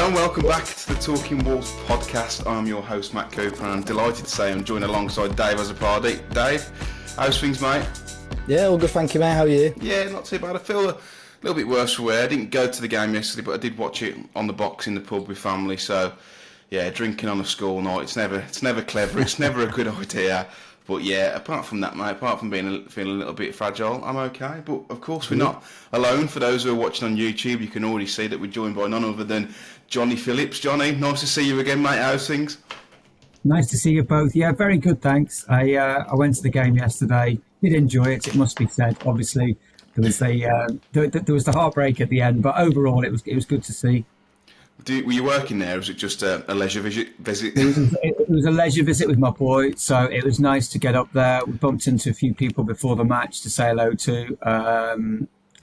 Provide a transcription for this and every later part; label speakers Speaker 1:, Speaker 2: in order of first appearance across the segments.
Speaker 1: and welcome back to the Talking Wolves podcast. I'm your host, Matt Cooper, and I'm delighted to say I'm joined alongside Dave Azzopardi. Dave, how's things, mate?
Speaker 2: Yeah, all good, thank you, mate. How are you?
Speaker 1: Yeah, not too bad. I feel a little bit worse for wear. I didn't go to the game yesterday, but I did watch it on the box in the pub with family. So, yeah, drinking on a school night, it's never clever. It's never a good idea. But yeah, apart from that, mate, apart from feeling a little bit fragile, I'm okay. But of course, we're not alone. For those who are watching on YouTube, you can already see that we're joined by none other than Johnny Phillips. Johnny, nice to see you again, mate. How's things?
Speaker 3: Nice to see you both. Yeah, very good, thanks. I went to the game yesterday. Did enjoy it. It must be said. Obviously, there was the heartbreak at the end, but overall, it was good to see.
Speaker 1: Were you working there, or was it just a leisure visit?
Speaker 3: It was a leisure visit with my boy, so it was nice to get up there. We bumped into a few people before the match to say hello to,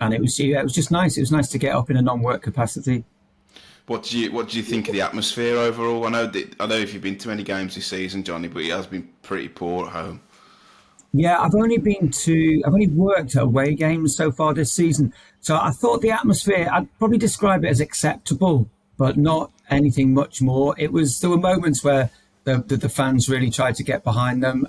Speaker 3: and it was just nice. It was nice to get up in a non-work capacity.
Speaker 1: What do you think of the atmosphere overall? I know if you've been to many games this season, Johnny, but it has been pretty poor at home.
Speaker 3: Yeah, I've only worked at away games so far this season, so I thought the atmosphere, I'd probably describe it as acceptable, but not anything much more. There were moments where the fans really tried to get behind them,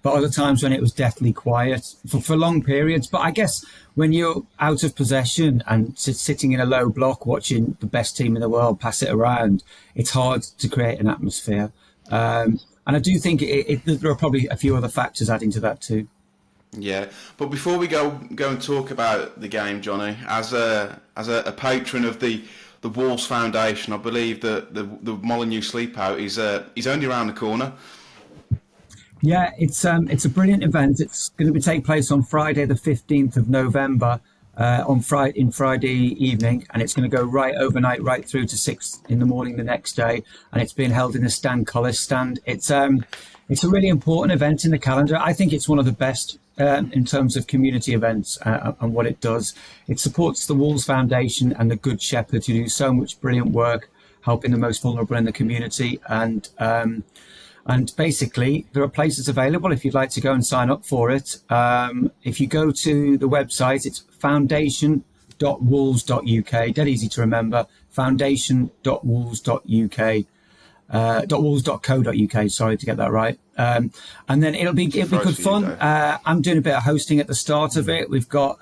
Speaker 3: but other times when it was deathly quiet for long periods. But I guess when you're out of possession and sitting in a low block watching the best team in the world pass it around, it's hard to create an atmosphere. And I do think there are probably a few other factors adding to that too.
Speaker 1: Yeah, but before we go and talk about the game, Johnny, as a patron of the Wolves Foundation, I believe that the Molineux Sleep Out is only around the corner.
Speaker 3: Yeah, it's a brilliant event. It's going to take place on Friday, the 15th of November, on Friday evening, and it's going to go right overnight, right through to 6 in the morning the next day, and it's being held in the Stan Cullis stand. It's a really important event in the calendar. I think it's one of the best in terms of community events and what it does. It supports the Wolves Foundation and the Good Shepherd, who do so much brilliant work helping the most vulnerable in the community. And basically, there are places available if you'd like to go and sign up for it. If you go to the website, it's foundation.wolves.uk, dead easy to remember, foundation.wolves.uk. .wolves.co.uk, sorry to get that right. And then it'll be good fun. I'm doing a bit of hosting at the start of it. We've got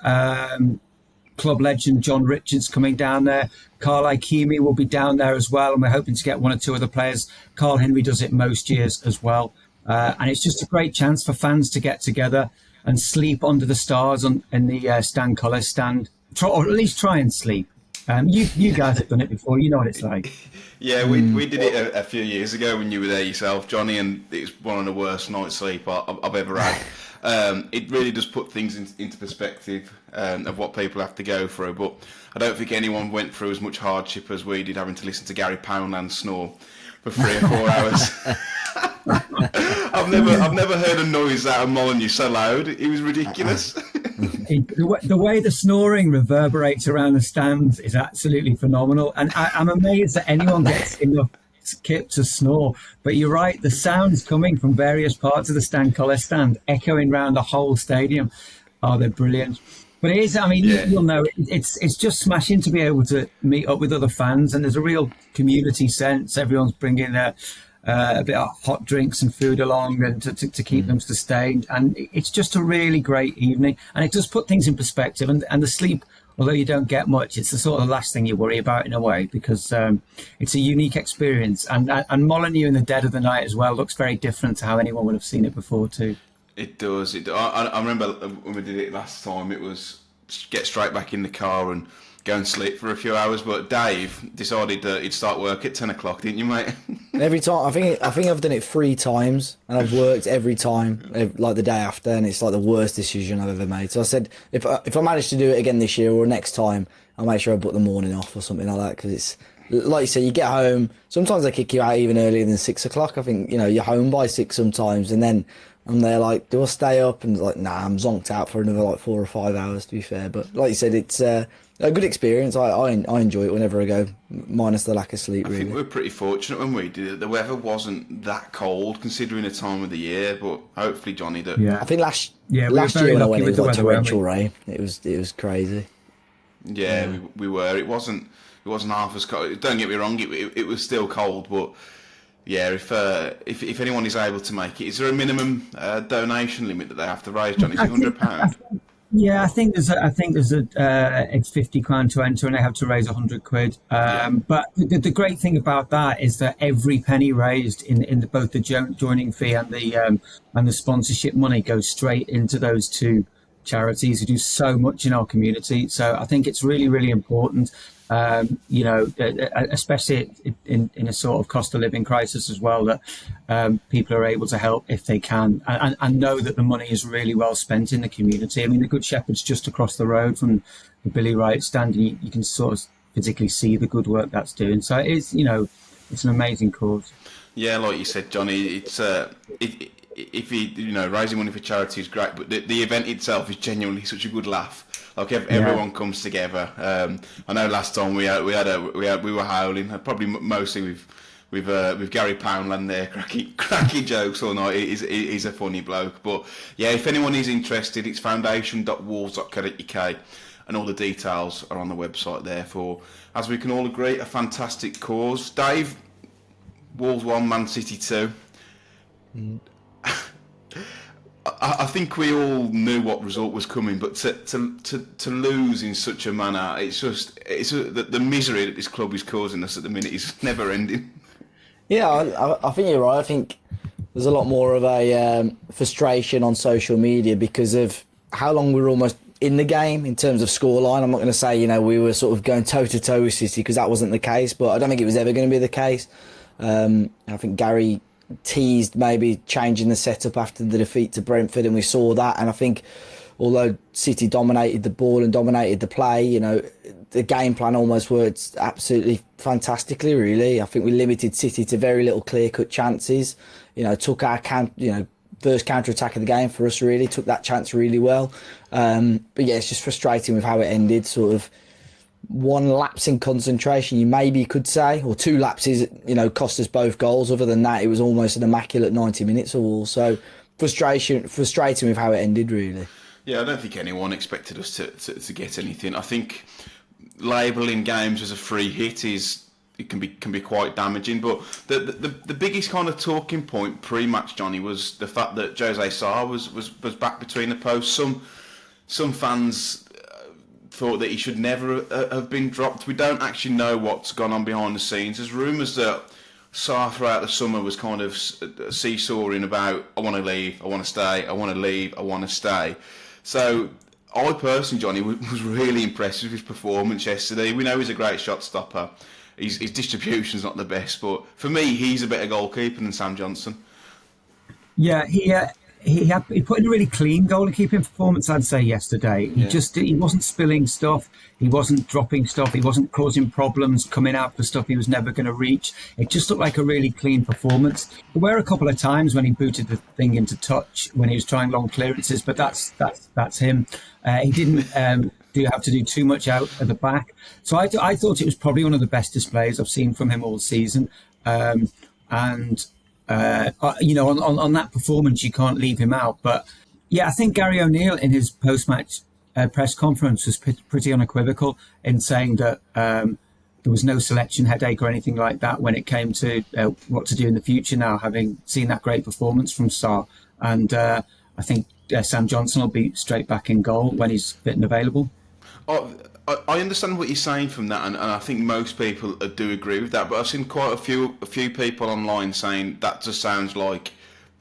Speaker 3: club legend John Richards coming down there. Carl Ikemi will be down there as well, and we're hoping to get one or two other players. Carl Henry does it most years as well. And it's just a great chance for fans to get together and sleep under the stars in the Stan Cullis stand, or at least try and sleep. You guys have done it before. You know what it's like.
Speaker 1: Yeah, we did it a few years ago when you were there yourself, Johnny, and it was one of the worst night's sleep I've ever had. It really does put things into perspective of what people have to go through. But I don't think anyone went through as much hardship as we did, having to listen to Gary Poundland snore for 3 or 4 hours. I've never heard a noise out of Molineux so loud. It was ridiculous.
Speaker 3: The way the snoring reverberates around the stands is absolutely phenomenal, and I'm amazed that anyone gets enough kit to snore. But you're right, the sounds coming from various parts of the Stan Cullis stand, echoing around the whole stadium. Oh, they're brilliant. But it is, I mean, you'll know, it's just smashing to be able to meet up with other fans, and there's a real community sense. Everyone's bringing a bit of hot drinks and food along and to keep them sustained. And it's just a really great evening. And it does put things in perspective. And the sleep, although you don't get much, it's the sort of last thing you worry about in a way, because it's a unique experience. And Molineux in the dead of the night as well looks very different to how anyone would have seen it before too.
Speaker 1: It does. I remember when we did it last time, it was get straight back in the car and go and sleep for a few hours. But Dave decided that he'd start work at 10 o'clock, didn't you, mate?
Speaker 2: Every time, I think I've done it 3 times, and I've worked every time, like the day after, and it's like the worst decision I've ever made. So I said, if I manage to do it again this year or next time, I'll make sure I book the morning off or something like that, because it's like you said, you get home. Sometimes they kick you out even earlier than 6 o'clock. I think you're home by 6 sometimes, and then I'm there like, do I stay up? And like, nah, I'm zonked out for another like 4 or 5 hours, to be fair. But like you said, it's a good experience. I enjoy it whenever I go, minus the lack of sleep, really.
Speaker 1: I think we were pretty fortunate when we did it. The weather wasn't that cold considering the time of the year, but hopefully, Johnny, that...
Speaker 3: Yeah.
Speaker 2: I think last year when I went, it was like torrential rain. It was crazy.
Speaker 1: Yeah, we were. It wasn't It wasn't half as cold. Don't get me wrong, it was still cold, but yeah, if anyone is able to make it, is there a minimum donation limit that they have to raise, Johnny? Is it £100?
Speaker 3: Yeah, I think there's it's £50 to enter, and they have to raise £100. But the great thing about that is that every penny raised in both the joining fee and the sponsorship money goes straight into those two charities who do so much in our community. So I think it's really, really important. Especially in a sort of cost of living crisis as well, that people are able to help if they can, and know that the money is really well spent in the community. I mean, the Good Shepherd's just across the road from the Billy Wright stand, and you can sort of physically see the good work that's doing. So it's an amazing cause.
Speaker 1: Yeah, like you said, Johnny, it's if raising money for charity is great, but the event itself is genuinely such a good laugh. Like everyone comes together. I know last time we were howling, probably mostly with Gary Poundland there, cracky jokes all night. He's a funny bloke. But yeah, if anyone is interested, it's foundation.wolves.co.uk, and all the details are on the website there for, as we can all agree, a fantastic cause. Dave, Wolves 1, Man City 2. I think we all knew what result was coming, but to lose in such a manner, the misery that this club is causing us at the minute is never ending.
Speaker 2: Yeah, I think you're right. I think there's a lot more of a frustration on social media because of how long we were almost in the game in terms of scoreline. I'm not going to say we were sort of going toe to toe with City, because that wasn't the case, but I don't think it was ever going to be the case. I think Gary teased maybe changing the setup after the defeat to Brentford, and we saw that. And I think although City dominated the ball and dominated the play, the game plan almost worked absolutely fantastically, really. I think we limited City to very little clear-cut chances. Took our first counter-attack of the game for us, really took that chance really well. But yeah, it's just frustrating with how it ended. Sort of one lapse in concentration, you maybe could say, or two lapses, cost us both goals. Other than that, it was almost an immaculate 90 minutes all. So frustrating with how it ended, really.
Speaker 1: Yeah, I don't think anyone expected us to get anything. I think labelling games as a free hit can be quite damaging. But the biggest kind of talking point pre-match, Johnny, was the fact that Jose Sarr was back between the posts. Some fans thought that he should never have been dropped. We don't actually know what's gone on behind the scenes. There's rumours that Sarr throughout the summer was kind of seesawing about, I want to leave, I want to stay, I want to leave, I want to stay. So I personally, Johnny, was really impressed with his performance yesterday. We know he's a great shot stopper. His distribution's not the best, but for me, he's a better goalkeeper than Sam Johnson.
Speaker 3: Yeah, he put in a really clean goalkeeping performance, I'd say, yesterday. He wasn't spilling stuff, he wasn't dropping stuff, he wasn't causing problems coming out for stuff he was never going to reach. It just looked like a really clean performance. There were a couple of times when he booted the thing into touch when he was trying long clearances, but that's him. He didn't have to do too much out at the back. So I thought it was probably one of the best displays I've seen from him all season. On that performance, you can't leave him out. But yeah, I think Gary O'Neill in his post-match press conference was pretty unequivocal in saying that there was no selection headache or anything like that when it came to what to do in the future now, having seen that great performance from Sarr. And I think Sam Johnson will be straight back in goal when he's fit and available.
Speaker 1: I understand what you're saying from that, and I think most people do agree with that. But I've seen quite a few people online saying that just sounds like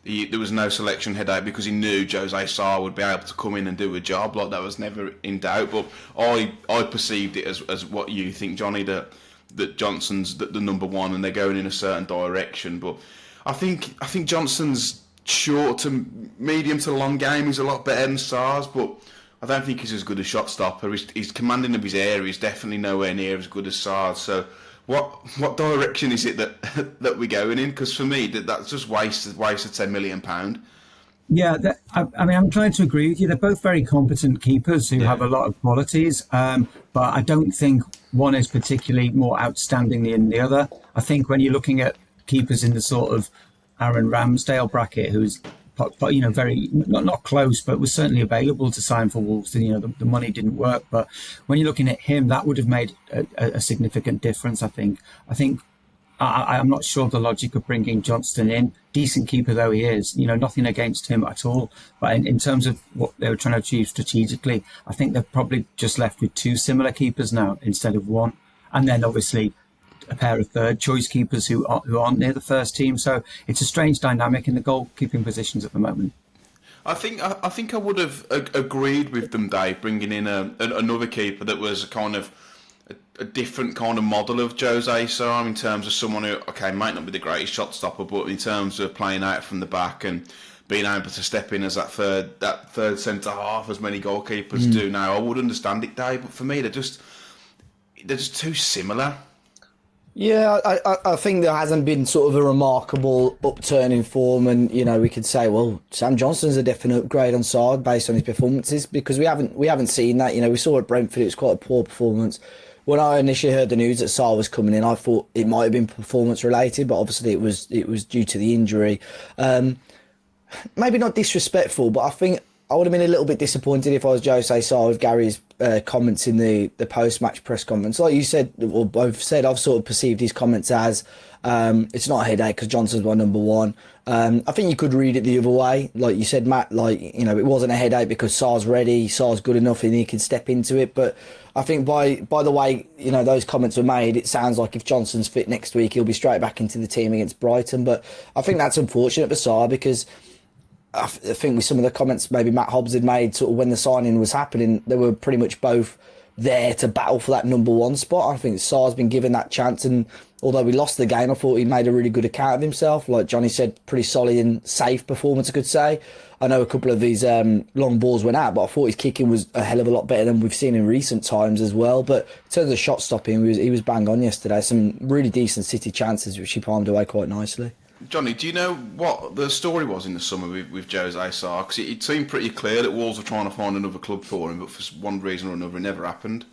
Speaker 1: there was no selection headache because he knew Jose Sarr would be able to come in and do a job. Like, that was never in doubt. But I perceived it as what you think, Johnny, that Johnson's the number one and they're going in a certain direction. But I think Johnson's short to medium to long game is a lot better than Sarr's, but I don't think he's as good a shot stopper. His commanding of his area is definitely nowhere near as good as Sarr's. So what direction is it that we're going in? Because for me, that's just wasted £10 million.
Speaker 3: Yeah, I'm trying to agree with you. They're both very competent keepers who have a lot of qualities, but I don't think one is particularly more outstanding than the other. I think when you're looking at keepers in the sort of Aaron Ramsdale bracket, who's but very not close, but was certainly available to sign for Wolves. And the money didn't work. But when you're looking at him, that would have made a significant difference. I think. I'm not sure of the logic of bringing Johnston in. Decent keeper though he is, nothing against him at all. But in terms of what they were trying to achieve strategically, I think they're probably just left with two similar keepers now instead of one. And then obviously a pair of third choice keepers who aren't near the first team. So it's a strange dynamic in the goalkeeping positions at the moment.
Speaker 1: I think I would have agreed with them, Dave, bringing in another keeper that was kind of a different kind of model of Jose Sarr, in terms of someone who, might not be the greatest shot stopper, but in terms of playing out from the back and being able to step in as that third centre half, as many goalkeepers do now. I would understand it, Dave, but for me they're just too similar.
Speaker 2: Yeah, I think there hasn't been sort of a remarkable upturn in form, and we could say, well, Sam Johnston's a definite upgrade on Sarr based on his performances, because we haven't seen that. We saw at Brentford it was quite a poor performance. When I initially heard the news that Sarr was coming in, I thought it might have been performance related, but obviously it was due to the injury. Maybe not disrespectful, but I think I would have been a little bit disappointed if I was Jose Sarr with Gary's comments in the post-match press conference. Like you said, or both said, I've sort of perceived his comments as it's not a headache because Johnson's my number one. I think you could read it the other way. Like you said, Matt, it wasn't a headache because Sarr's ready, Sarr's good enough and he can step into it. But I think by the way, those comments were made, it sounds like if Johnson's fit next week, he'll be straight back into the team against Brighton. But I think that's unfortunate for Sarr, because I think with some of the comments maybe Matt Hobbs had made sort of when the signing was happening, they were pretty much both there to battle for that number one spot. I think Sarr's been given that chance, and although we lost the game, I thought he made a really good account of himself. Like Johnny said, pretty solid and safe performance, I could say. I know a couple of these long balls went out, but I thought his kicking was a hell of a lot better than we've seen in recent times as well. But in terms of shot stopping, he was bang on yesterday. Some really decent City chances, which he palmed away quite nicely.
Speaker 1: Johnny, do you know what the story was in the summer with Jose Sarr? Because it seemed pretty clear that Wolves were trying to find another club for him, but for one reason or another, it never happened.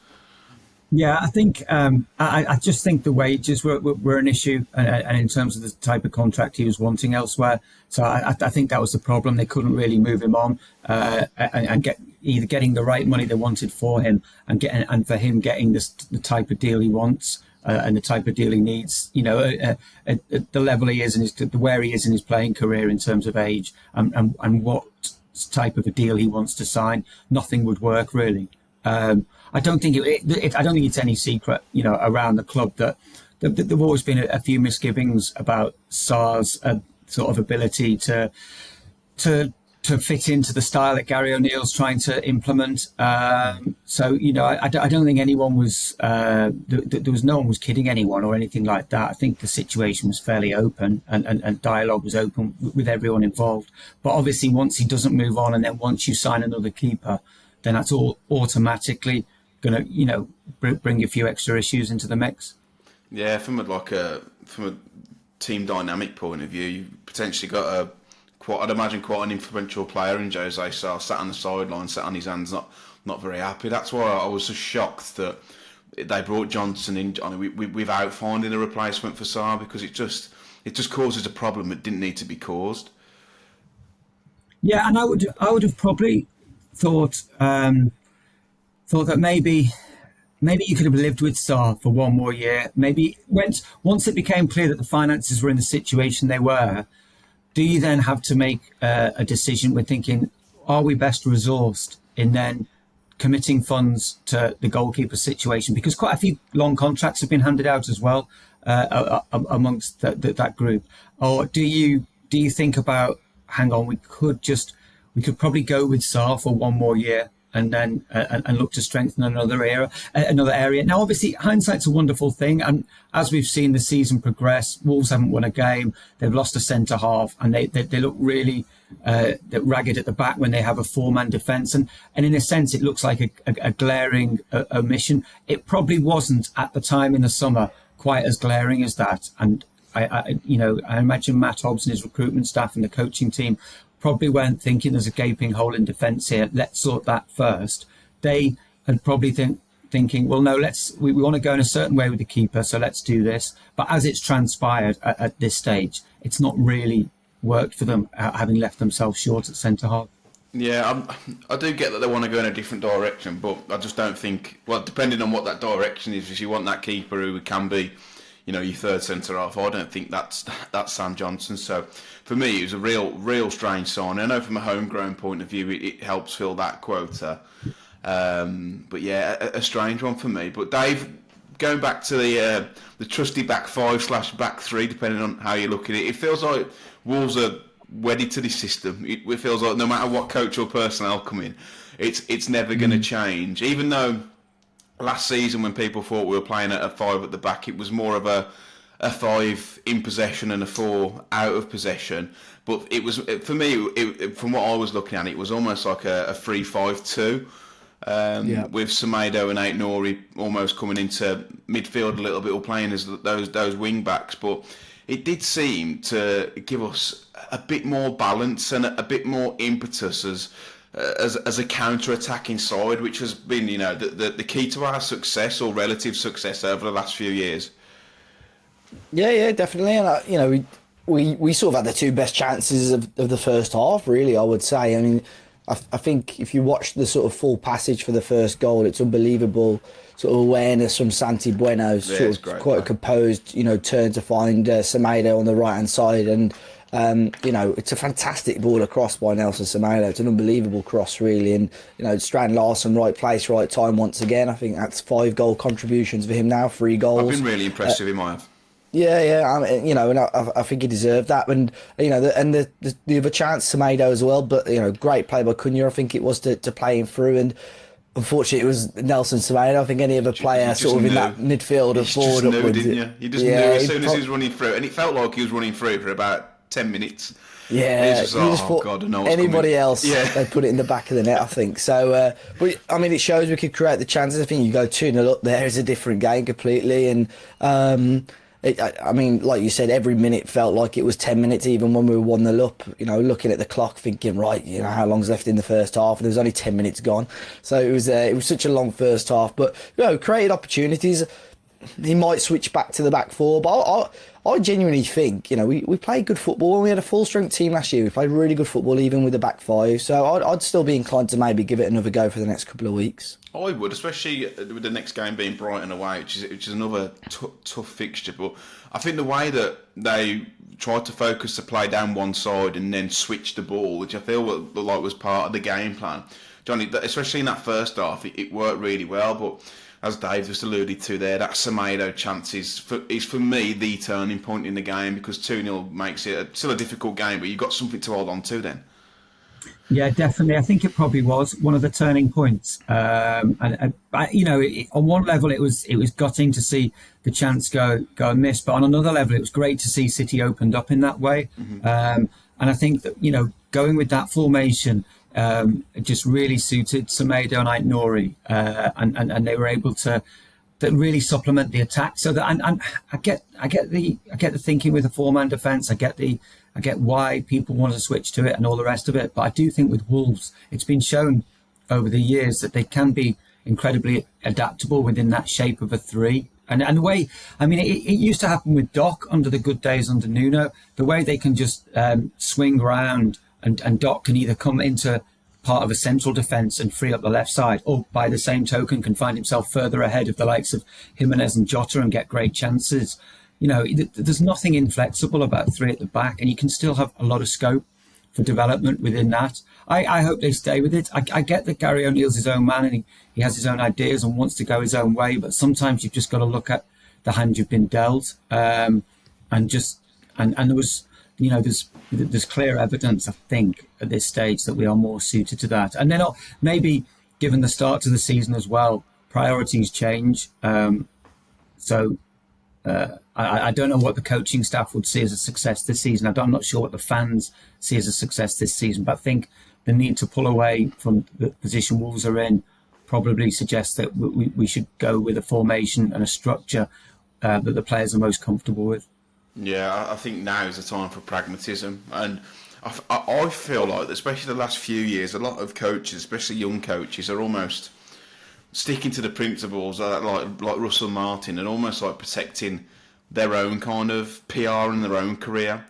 Speaker 3: Yeah, I think I just think the wages were an issue, and in terms of the type of contract he was wanting elsewhere. So I think that was the problem. They couldn't really move him on and getting the right money they wanted for him, and for him getting the type of deal he wants. And the type of deal he needs, at the level he is and where he is in his playing career in terms of age, and what type of a deal he wants to sign, nothing would work really. I don't think I don't think it's any secret, around the club that there've always been a few misgivings about Sarr's sort of ability to fit into the style that Gary O'Neill's trying to implement. So, I don't think anyone was, there was no one was kidding anyone or anything like that. I think the situation was fairly open and dialogue was open with everyone involved. But obviously once he doesn't move on, and then once you sign another keeper, then that's all automatically going to, bring a few extra issues into the mix.
Speaker 1: Yeah, from a team dynamic point of view, you potentially got I'd imagine quite an influential player in Jose Sarr, sat on the sideline, sat on his hands, not very happy. That's why I was so shocked that they brought Johnson in without finding a replacement for Sarr, because it just causes a problem that didn't need to be caused.
Speaker 3: Yeah, and I would have probably thought that maybe you could have lived with Sarr for one more year. Maybe once it became clear that the finances were in the situation they were, do you then have to make a decision with thinking, are we best resourced in then committing funds to the goalkeeper situation? Because quite a few long contracts have been handed out as well amongst that group. Or do you think about, hang on, we could probably go with Sarr for one more year and then and look to strengthen another area. Now, obviously, hindsight's a wonderful thing, and as we've seen the season progress, Wolves haven't won a game. They've lost a centre half, and they look really ragged at the back when they have a four-man defence, and in a sense, it looks like a glaring omission. It probably wasn't at the time in the summer quite as glaring as that, and I imagine Matt Hobbs and his recruitment staff and the coaching team probably weren't thinking there's a gaping hole in defence here, let's sort that first. They had probably thinking, well, no, we want to go in a certain way with the keeper, so let's do this. But as it's transpired at this stage, it's not really worked for them, having left themselves short at centre half.
Speaker 1: Yeah, I do get that they want to go in a different direction, but I just don't think. Well, depending on what that direction is, if you want that keeper who can be, your third centre half, I don't think that's Sam Johnson. So for me, it was a real strange sign. I know from a homegrown point of view, it helps fill that quota. But yeah, a strange one for me. But Dave, going back to the trusty back 5/back 3, depending on how you look at it, it feels like Wolves are wedded to this system. It feels like no matter what coach or personnel come in, it's never going to change. Even though last season, when people thought we were playing at a 5 at the back, it was more of a 5 in possession and a 4 out of possession. But it was, for me, from what I was looking at, it was almost like a 3-5-2. With Semedo and Ait-Nouri almost coming into midfield a little bit, or playing as those wing backs. But it did seem to give us a bit more balance and a bit more impetus as a counter-attacking side, which has been, the key to our success or relative success over the last few years.
Speaker 2: Yeah, definitely. And we sort of had the two best chances of the first half, really, I would say. I mean, I think if you watch the sort of full passage for the first goal, it's unbelievable sort of awareness from Santi Bueno, quite composed, turn to find Semedo on the right hand side, and it's a fantastic ball across by Nelson Semedo. It's an unbelievable cross, really, and Strand Larsen, right place, right time once again. I think that's 5 goal contributions for him now, 3 goals.
Speaker 1: I've been really impressed with him, I have.
Speaker 2: Yeah. And I think he deserved that, and the other chance, Semedo as well. But great play by Cunha. I think it was to play him through, and unfortunately it was Nelson Semedo. I think any other player sort of in that midfield or forward upwards.
Speaker 1: You just knew as soon as he was running through, and it felt like he was running through for about 10 minutes.
Speaker 2: Yeah,
Speaker 1: just thought, God, I know what's
Speaker 2: anybody
Speaker 1: coming.
Speaker 2: else, they'd put it in the back of the net, I think. So, but I mean, it shows we could create the chances. I think you go 2-0 up there is a different game completely, and I mean, like you said, every minute felt like it was 10 minutes, even when we were 1-0 up, looking at the clock, thinking, right, how long's left in the first half? And there was only 10 minutes gone. So it was such a long first half. But, created opportunities. He might switch back to the back 4. But I genuinely think, we played good football. When we had a full-strength team last year, we played really good football, even with the back 5. So I'd still be inclined to maybe give it another go for the next couple of weeks.
Speaker 1: I would, especially with the next game being Brighton away, which is another tough fixture. But I think the way that they tried to focus the play down one side and then switch the ball, which I feel like was part of the game plan, Johnny, especially in that first half, it worked really well. But as Dave just alluded to there, that Semedo chance is for me the turning point in the game, because 2-0 makes it still a difficult game, but you've got something to hold on to then.
Speaker 3: Yeah, definitely. I think it probably was one of the turning points. On one level, it was gutting to see the chance go and miss, but on another level, it was great to see City opened up in that way. Mm-hmm. And I think that going with that formation it just really suited Semedo and Ait-Nouri, and they were able to really supplement the attack. So that and I get the thinking with a 4-man defence. I get why people want to switch to it and all the rest of it. But I do think with Wolves, it's been shown over the years that they can be incredibly adaptable within that shape of a 3. And the way, I mean, it used to happen with Doc under the good days under Nuno, the way they can just swing round and Doc can either come into part of a central defence and free up the left side, or by the same token can find himself further ahead of the likes of Jimenez and Jota and get great chances. There's nothing inflexible about 3 at the back, and you can still have a lot of scope for development within that. I hope they stay with it. I get that Gary O'Neill's his own man and he has his own ideas and wants to go his own way, but sometimes you've just got to look at the hand you've been dealt, and there was, there's clear evidence, I think, at this stage that we are more suited to that. And then maybe given the start to the season as well, priorities change. I don't know what the coaching staff would see as a success this season. I'm not sure what the fans see as a success this season, but I think the need to pull away from the position Wolves are in probably suggests that we should go with a formation and a structure that the players are most comfortable with.
Speaker 1: Yeah, I think now is the time for pragmatism, and I feel like, especially the last few years, a lot of coaches, especially young coaches, are almost sticking to the principles like Russell Martin, and almost like protecting their own kind of PR and their own career.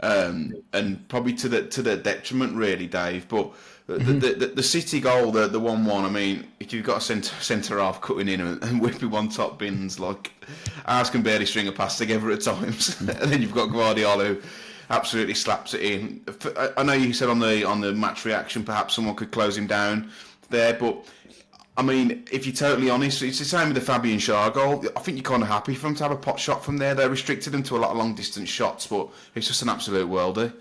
Speaker 1: and probably to the detriment, really, Dave. But the City goal, the 1-1. I mean, if you've got a centre half cutting in and whipping one top bins, like ours can barely string a pass together at times, and then you've got Guardiola who absolutely slaps it in. I know you said on the match reaction, perhaps someone could close him down there, but I mean, if you're totally honest, it's the same with the Fabian Schär goal. I think you're kind of happy for him to have a pot shot from there. They restricted him to a lot of long distance shots, but it's just an absolute worldie.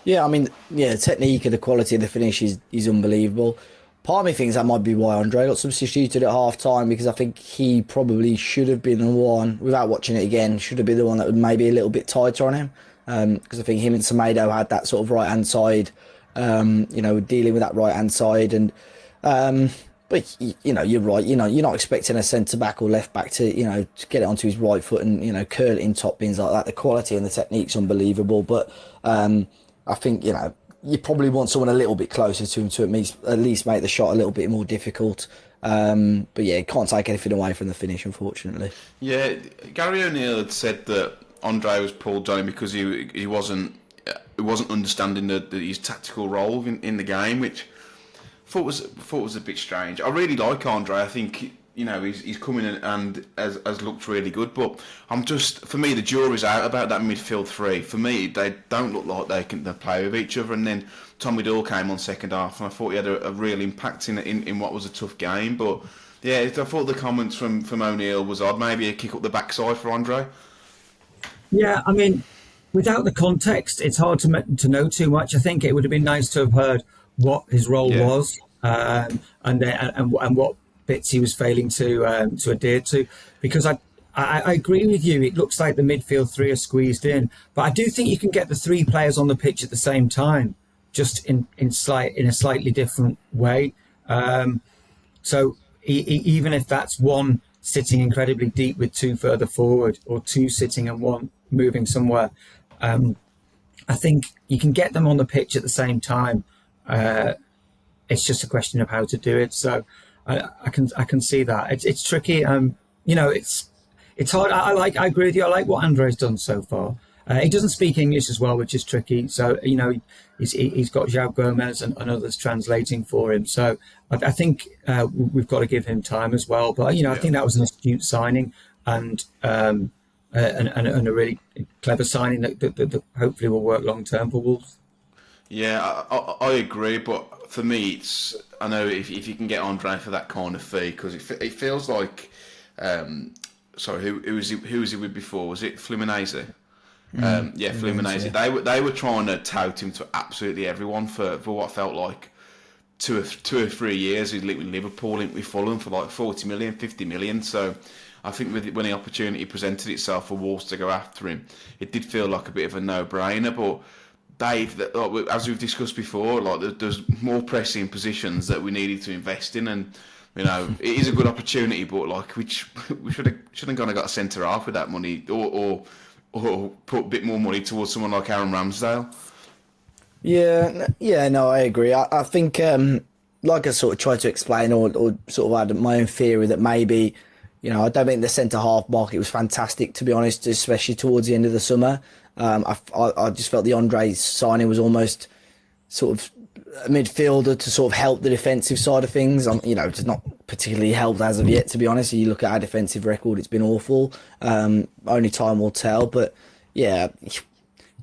Speaker 2: Yeah, I mean, yeah, the technique and the quality of the finish is unbelievable. Part of me thinks that might be why Andre got substituted at half time, because I think he probably should have been the one, without watching it again, should have been the one that was maybe a little bit tighter on him. Because I think him and Semedo had that sort of right hand side, dealing with that right hand side. And but you're right. You're not expecting a centre back or left back to to get it onto his right foot and curl it in top bins like that. The quality and the technique's unbelievable. But I think you probably want someone a little bit closer to him to at least make the shot a little bit more difficult. But yeah, can't take anything away from the finish, unfortunately.
Speaker 1: Yeah, Gary O'Neill had said that Andre was pulled down because he wasn't understanding his tactical role in the game, which I thought was a bit strange. I really like Andre. I think he's coming in and has looked really good, but for me the jury's out about that midfield three. For me, they don't look like they can play with each other. And then Tommy Doyle came on second half, and I thought he had a real impact in what was a tough game. But yeah, I thought the comments from O'Neill was odd. Maybe a kick up the backside for Andre.
Speaker 3: Yeah, I mean, without the context, it's hard to know too much. I think it would have been nice to have heard what his role was, and what bits he was failing to adhere to. Because I agree with you. It looks like the midfield three are squeezed in, but I do think you can get the three players on the pitch at the same time, just in a slightly different way. So even if that's one sitting incredibly deep with two further forward, or two sitting and one moving somewhere, I think you can get them on the pitch at the same time. It's just a question of how to do it. So I can see that it's tricky. It's hard. I agree with you. I like what Andre's done so far. He doesn't speak English as well, which is tricky. So he's got João Gomez and others translating for him. So I think we've got to give him time as well. But I think that was an astute signing and a really clever signing that hopefully will work long term for Wolves. Yeah,
Speaker 1: I agree, but for me, I know if you can get Andre for that kind of fee, because it feels like, sorry, who was he with before? Was it Fluminense? Fluminense. They were trying to tout him to absolutely everyone for what felt like two or 3 years. He's linked with Liverpool, linked with Fulham for like 40 million, 50 million. So I think when the opportunity presented itself for Wolves to go after him, it did feel like a bit of a no-brainer. But Dave, as we've discussed before, there's more pressing positions that we needed to invest in, and it is a good opportunity. But we should have gone and got a centre half with that money, or put a bit more money towards someone like Aaron Ramsdale.
Speaker 2: No, I agree. I think, like I sort of tried to explain, or sort of had my own theory that maybe, I don't think the centre half market was fantastic, to be honest, especially towards the end of the summer. I just felt the Andre signing was almost sort of a midfielder to sort of help the defensive side of things. It's not particularly helped as of yet, to be honest. You look at our defensive record, it's been awful. Only time will tell. But yeah, it's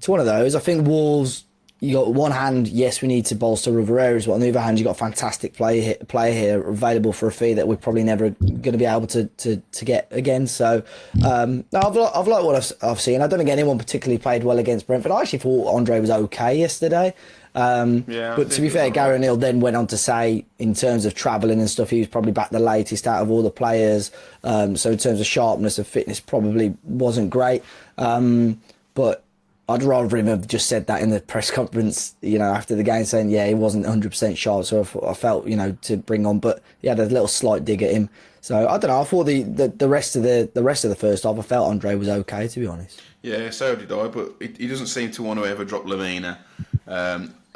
Speaker 2: one of those. I think Wolves, you got one hand, yes, we need to bolster other areas, but on the other hand, you got a fantastic player here available for a fee that we're probably never going to be able to get again. So no, I've liked what I've seen. I don't think anyone particularly played well against Brentford. I actually thought Andre was okay yesterday. But to be fair, Gary O'Neill then went on to say, in terms of travelling and stuff, he was probably back the latest out of all the players. So in terms of sharpness and fitness, probably wasn't great. But I'd rather him have just said that in the press conference, after the game, saying, he wasn't 100% sharp. So I felt, to bring on, but he had a little slight dig at him. So I don't know. I thought the rest of the first half, I felt Andre was okay, to be honest.
Speaker 1: Yeah, so did I. But he doesn't seem to want to ever drop Lamina.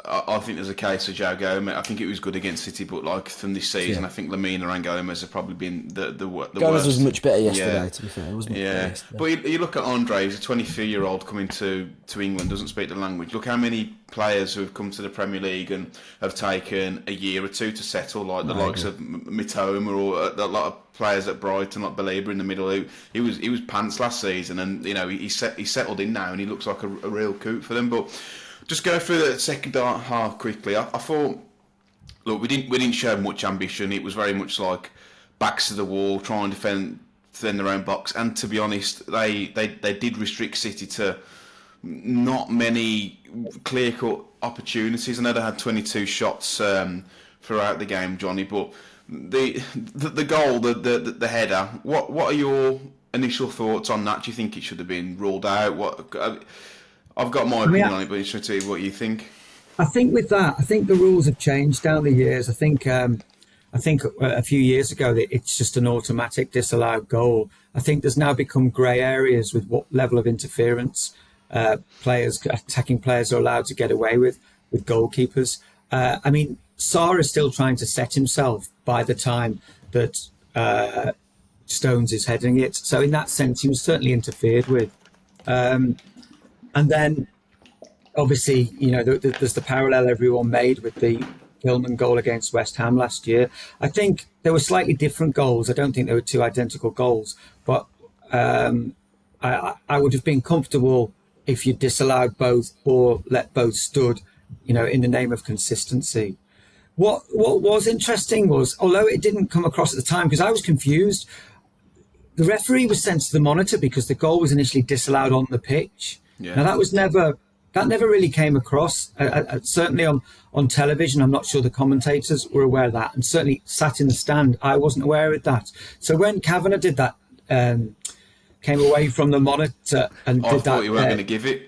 Speaker 1: I think there's a case of João Gomez. I think it was good against City, but like from this season, I think Lamina and Gomez have probably been the worst.
Speaker 2: Gomez was much better yesterday, to be fair. It was much better yesterday.
Speaker 1: But you look at Andre, he's a 23-year-old coming to England, doesn't speak the language. Look how many players who have come to the Premier League and have taken a year or two to settle, like the likes of Mitoma or a lot of players at Brighton, like Belieber in the middle. He was pants last season, and he's settled in now, and he looks like a real coup for them. But just go through the second half quickly. I thought, look, we didn't show much ambition. It was very much like backs to the wall, trying to defend their own box. And to be honest, they did restrict City to not many clear-cut opportunities. I know they had 22 shots throughout the game, Johnny, but the goal, the header. What are your initial thoughts on that? Do you think it should have been ruled out? I've got my opinion on it, but it's interesting to see what you think.
Speaker 3: I think with that, I think the rules have changed down the years. I think a few years ago it's just an automatic disallowed goal. I think there's now become grey areas with what level of interference attacking players are allowed to get away with goalkeepers. I mean, Sarr is still trying to set himself by the time that Stones is heading it. So in that sense, he was certainly interfered with. And then, obviously, there's the parallel everyone made with the Hillman goal against West Ham last year. I think there were slightly different goals. I don't think there were two identical goals, but I would have been comfortable if you disallowed both or let both stood, in the name of consistency. What was interesting was, although it didn't come across at the time, because I was confused, the referee was sent to the monitor because the goal was initially disallowed on the pitch. Yeah. Now that never really came across. Certainly on television, I'm not sure the commentators were aware of that, and certainly sat in the stand, I wasn't aware of that. So when Kavanagh did that, came away from the monitor and did that.
Speaker 1: I thought you weren't going to give it.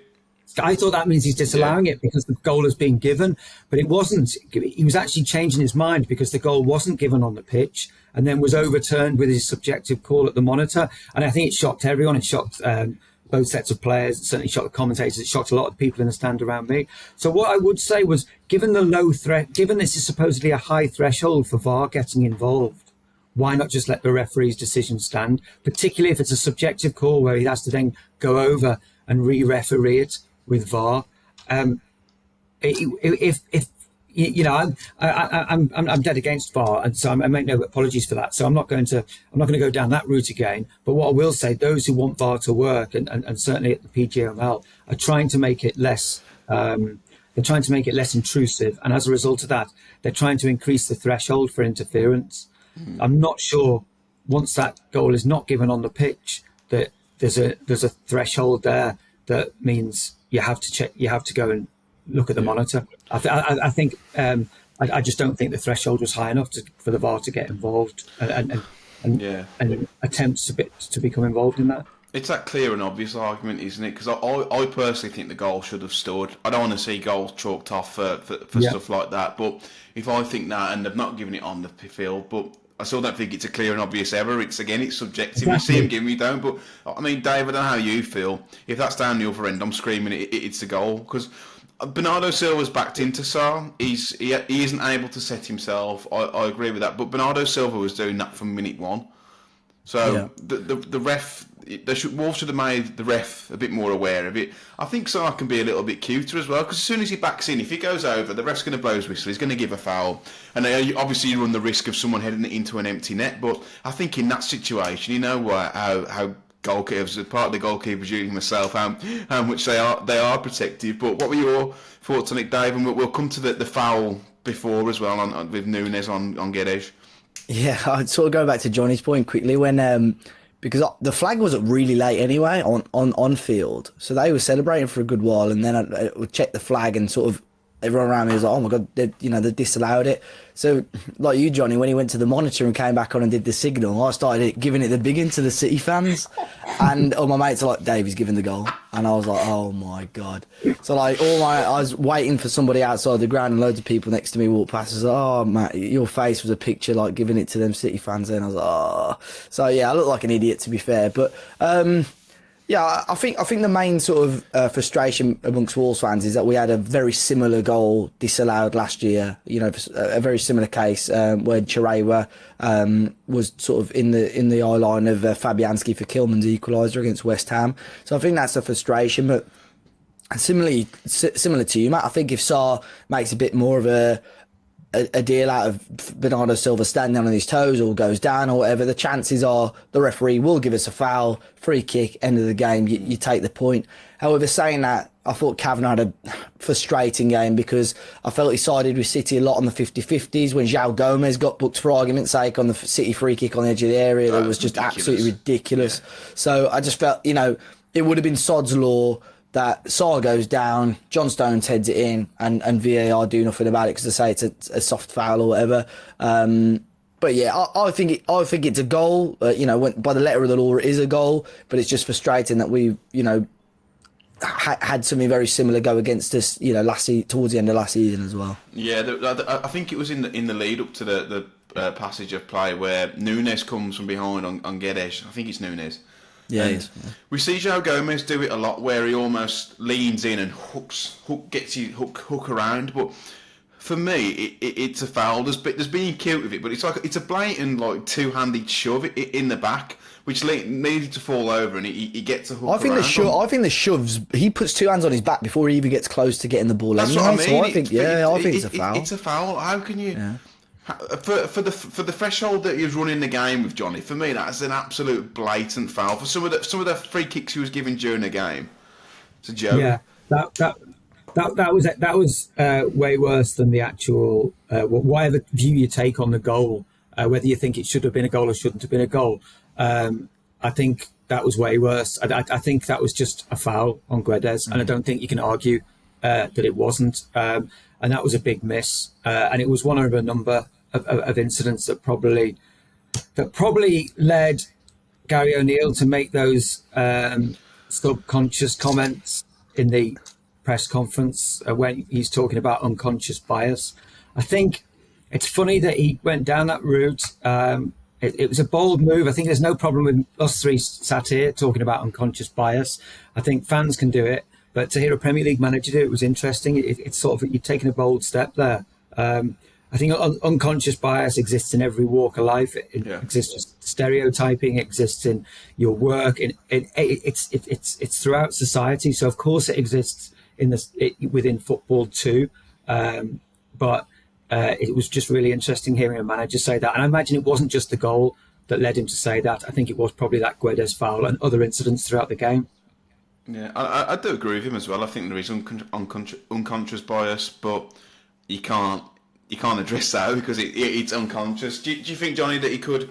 Speaker 3: I thought that means he's disallowing it because the goal has been given, but it wasn't. He was actually changing his mind because the goal wasn't given on the pitch and then was overturned with his subjective call at the monitor. And I think it shocked everyone. It shocked both sets of players. It certainly shocked the commentators. It shocked a lot of people in the stand around me. So what I would say was, given the low threat, given this is supposedly a high threshold for VAR getting involved, why not just let the referee's decision stand, particularly if it's a subjective call where he has to then go over and re-referee it with VAR. I'm dead against VAR, and so I make no apologies for that. So I'm not going to go down that route again. But what I will say, those who want VAR to work, and certainly at the PGML, are trying to make it less. They're trying to make it less intrusive, and as a result of that, they're trying to increase the threshold for interference. I'm not sure once that goal is not given on the pitch that there's a threshold there that means you have to check, you have to go and look at the monitor. I think I just don't think the threshold was high enough for the VAR to get involved and attempts to become involved in that.
Speaker 1: It's that clear and obvious argument, isn't it? Because I personally think the goal should have stood. I don't want to see goals chalked off for stuff like that. But if I think that, and they've not given it on the field, but I still don't think it's a clear and obvious error. It's subjective. Exactly. You see him giving, you don't. But I mean, Dave, I don't know how you feel. If that's down the other end, I'm screaming it's a goal, because Bernardo Silva's backed into Sarr. He isn't able to set himself. I agree with that. But Bernardo Silva was doing that from minute one. So the ref, Wolves should have made the ref a bit more aware of it. I think Sarr can be a little bit cuter as well, because as soon as he backs in, if he goes over, the ref's going to blow his whistle. He's going to give a foul, and obviously you run the risk of someone heading it into an empty net. But I think in that situation, how goalkeepers, part of the goalkeeper's duty myself, how much they are protective. But what were your thoughts on it, Dave? And we'll come to the foul before as well with Núñez on Guedes.
Speaker 2: Yeah, I'd sort of go back to Johnny's point quickly when because the flag wasn't really late anyway on field, so they were celebrating for a good while, and then I would check the flag, and sort of everyone around me was like, oh my god, they disallowed it. So like you, Johnny, when he went to the monitor and came back on and did the signal, I started giving it the big in to the City fans, and all my mates are like, Dave, he's giving the goal, and I was like, oh my god. So like I was waiting for somebody outside the ground, and loads of people next to me walked past. I was like, oh Matt, your face was a picture like giving it to them City fans, and I was like, oh. So yeah, I look like an idiot, to be fair, but Yeah, I think the main sort of frustration amongst Wolves fans is that we had a very similar goal disallowed last year. You know, a very similar case where Chirewa was sort of in the eye line of Fabianski for Kilman's equaliser against West Ham. So I think that's a frustration. But similar to you, Matt, I think if Sarr makes a bit more of a deal out of Bernardo Silva standing on his toes or goes down or whatever, the chances are the referee will give us a foul, free kick, end of the game, you take the point. However, saying that, I thought Kavanagh had a frustrating game because I felt he sided with City a lot on the 50-50s. When João Gomez got booked for argument's sake on the City free kick on the edge of the area, that was just absolutely ridiculous. Yeah. So I just felt, it would have been sod's law that Sarr goes down, John Stones heads it in, and VAR do nothing about it because they say it's a soft foul or whatever. But yeah, I think it's a goal. By the letter of the law, it is a goal. But it's just frustrating that we, had something very similar go against us, towards the end of last season as well.
Speaker 1: Yeah, I think it was in the lead up to the passage of play where Nunes comes from behind on Guedes. I think it's Nunes.
Speaker 2: Yeah,
Speaker 1: we see João Gomez do it a lot, where he almost leans in and gets his hook around. But for me, it's a foul. There's being cute with it, but it's a blatant two-handed shove in the back, which needed to fall over, and he gets a hook. I think
Speaker 2: the shoves. He puts two hands on his back before he even gets close to getting the ball.
Speaker 1: That's
Speaker 2: anyway,
Speaker 1: what I mean.
Speaker 2: So I think it's a foul.
Speaker 1: It's a foul. How can you? Yeah. For the threshold that he was running the game with, Johnny, for me that's an absolute blatant foul. For some of the free kicks he was giving during the game, it's a joke.
Speaker 3: Yeah, that was way worse than the actual whatever view you take on the goal, whether you think it should have been a goal or shouldn't have been a goal. I think that was way worse. I think that was just a foul on Guedes, and I don't think you can argue that it wasn't. And that was a big miss, and it was one of a number of incidents that probably led Gary O'Neill to make those subconscious comments in the press conference when he's talking about unconscious bias. I think it's funny that he went down that route. It was a bold move. I think there's no problem with us three sat here talking about unconscious bias. I think fans can do it. But to hear a Premier League manager do it was interesting. It's sort of, you're taking a bold step there. I think unconscious bias exists in every walk of life. It exists. Stereotyping exists in your work. It's throughout society. So of course it exists within football too. But it was just really interesting hearing a manager say that. And I imagine it wasn't just the goal that led him to say that. I think it was probably that Guedes foul and other incidents throughout the game.
Speaker 1: Yeah, I do agree with him as well. I think there is unconscious bias, but you can't address that because it's unconscious. Do you think, Johnny, that he could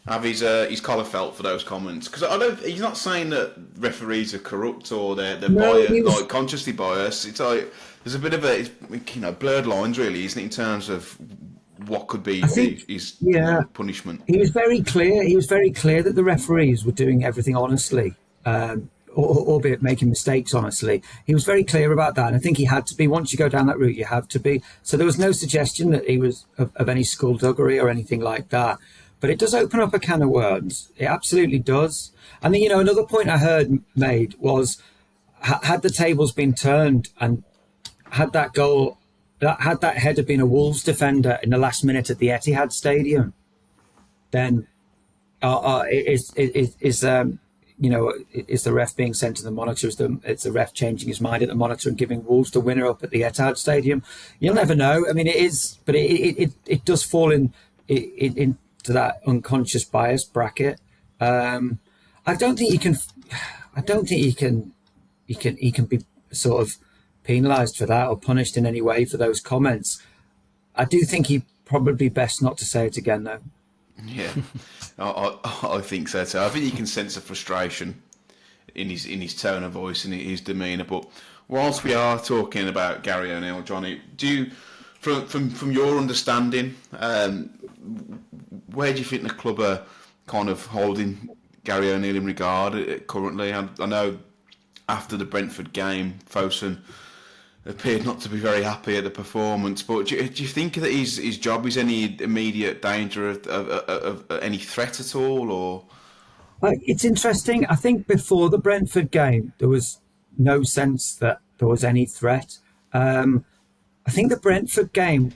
Speaker 1: have his collar felt for those comments? Because he's not saying that referees are corrupt or they're biased, consciously biased. It's like there's a bit of a blurred lines, really, isn't it, in terms of what could be his punishment.
Speaker 3: He was very clear. He was very clear that the referees were doing everything honestly. Albeit making mistakes, honestly. He was very clear about that, and I think he had to be. Once you go down that route, you have to be. So there was no suggestion that he was of any skullduggery or anything like that. But it does open up a can of worms. It absolutely does. And then, another point I heard made was, had the tables been turned and had that header been a Wolves defender in the last minute at the Etihad Stadium, then is the ref being sent to the monitor? It's the ref changing his mind at the monitor and giving Wolves the winner up at the Etihad Stadium? You'll never know. I mean, it is, but it does fall into that unconscious bias bracket. I don't think he can be sort of penalised for that or punished in any way for those comments. I do think he probably best not to say it again, though.
Speaker 1: Yeah, I think so too. I think you can sense the frustration in his tone of voice and his demeanour. But whilst we are talking about Gary O'Neill, Johnny, do you, from your understanding, where do you think the club are kind of holding Gary O'Neill in regard currently? I know after the Brentford game, Fosun appeared not to be very happy at the performance, but do you think that his job is any immediate danger of any threat at all,
Speaker 3: It's interesting. I think before the Brentford game, there was no sense that there was any threat. I think the Brentford game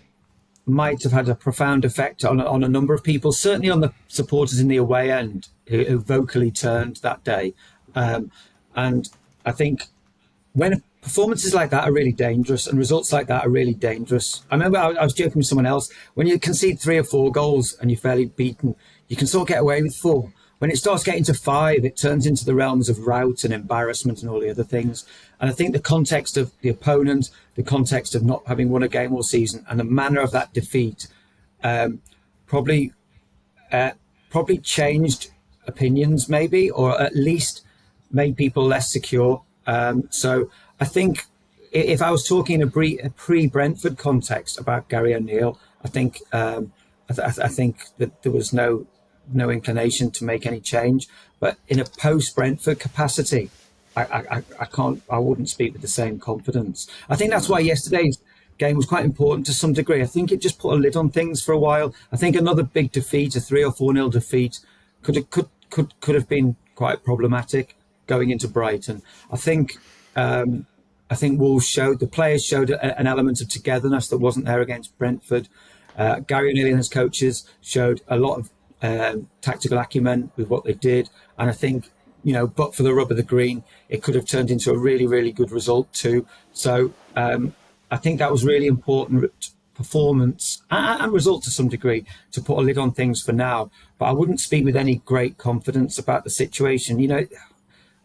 Speaker 3: might have had a profound effect on a number of people, certainly on the supporters in the away end who vocally turned that day. And I think when performances like that are really dangerous and results like that are really dangerous. I remember I was joking with someone else, when you concede 3 or 4 goals and you're fairly beaten, you can sort of get away with 4. When it starts getting to 5, it turns into the realms of rout and embarrassment and all the other things. And I think the context of the opponent, the context of not having won a game all season, and the manner of that defeat probably changed opinions, maybe, or at least made people less secure. So I think if I was talking in a pre-Brentford context about Gary O'Neill, I think I think that there was no inclination to make any change. But in a post-Brentford capacity, I wouldn't speak with the same confidence. I think that's why yesterday's game was quite important to some degree. I think it just put a lid on things for a while. I think another big defeat, a 3 or 4-0 defeat, could have been quite problematic going into Brighton. I think Wolves the players showed an element of togetherness that wasn't there against Brentford. Gary O'Neill and his coaches showed a lot of tactical acumen with what they did, and I think, but for the rub of the green, it could have turned into a really, really good result too. So I think that was really important performance and result to some degree to put a lid on things for now. But I wouldn't speak with any great confidence about the situation.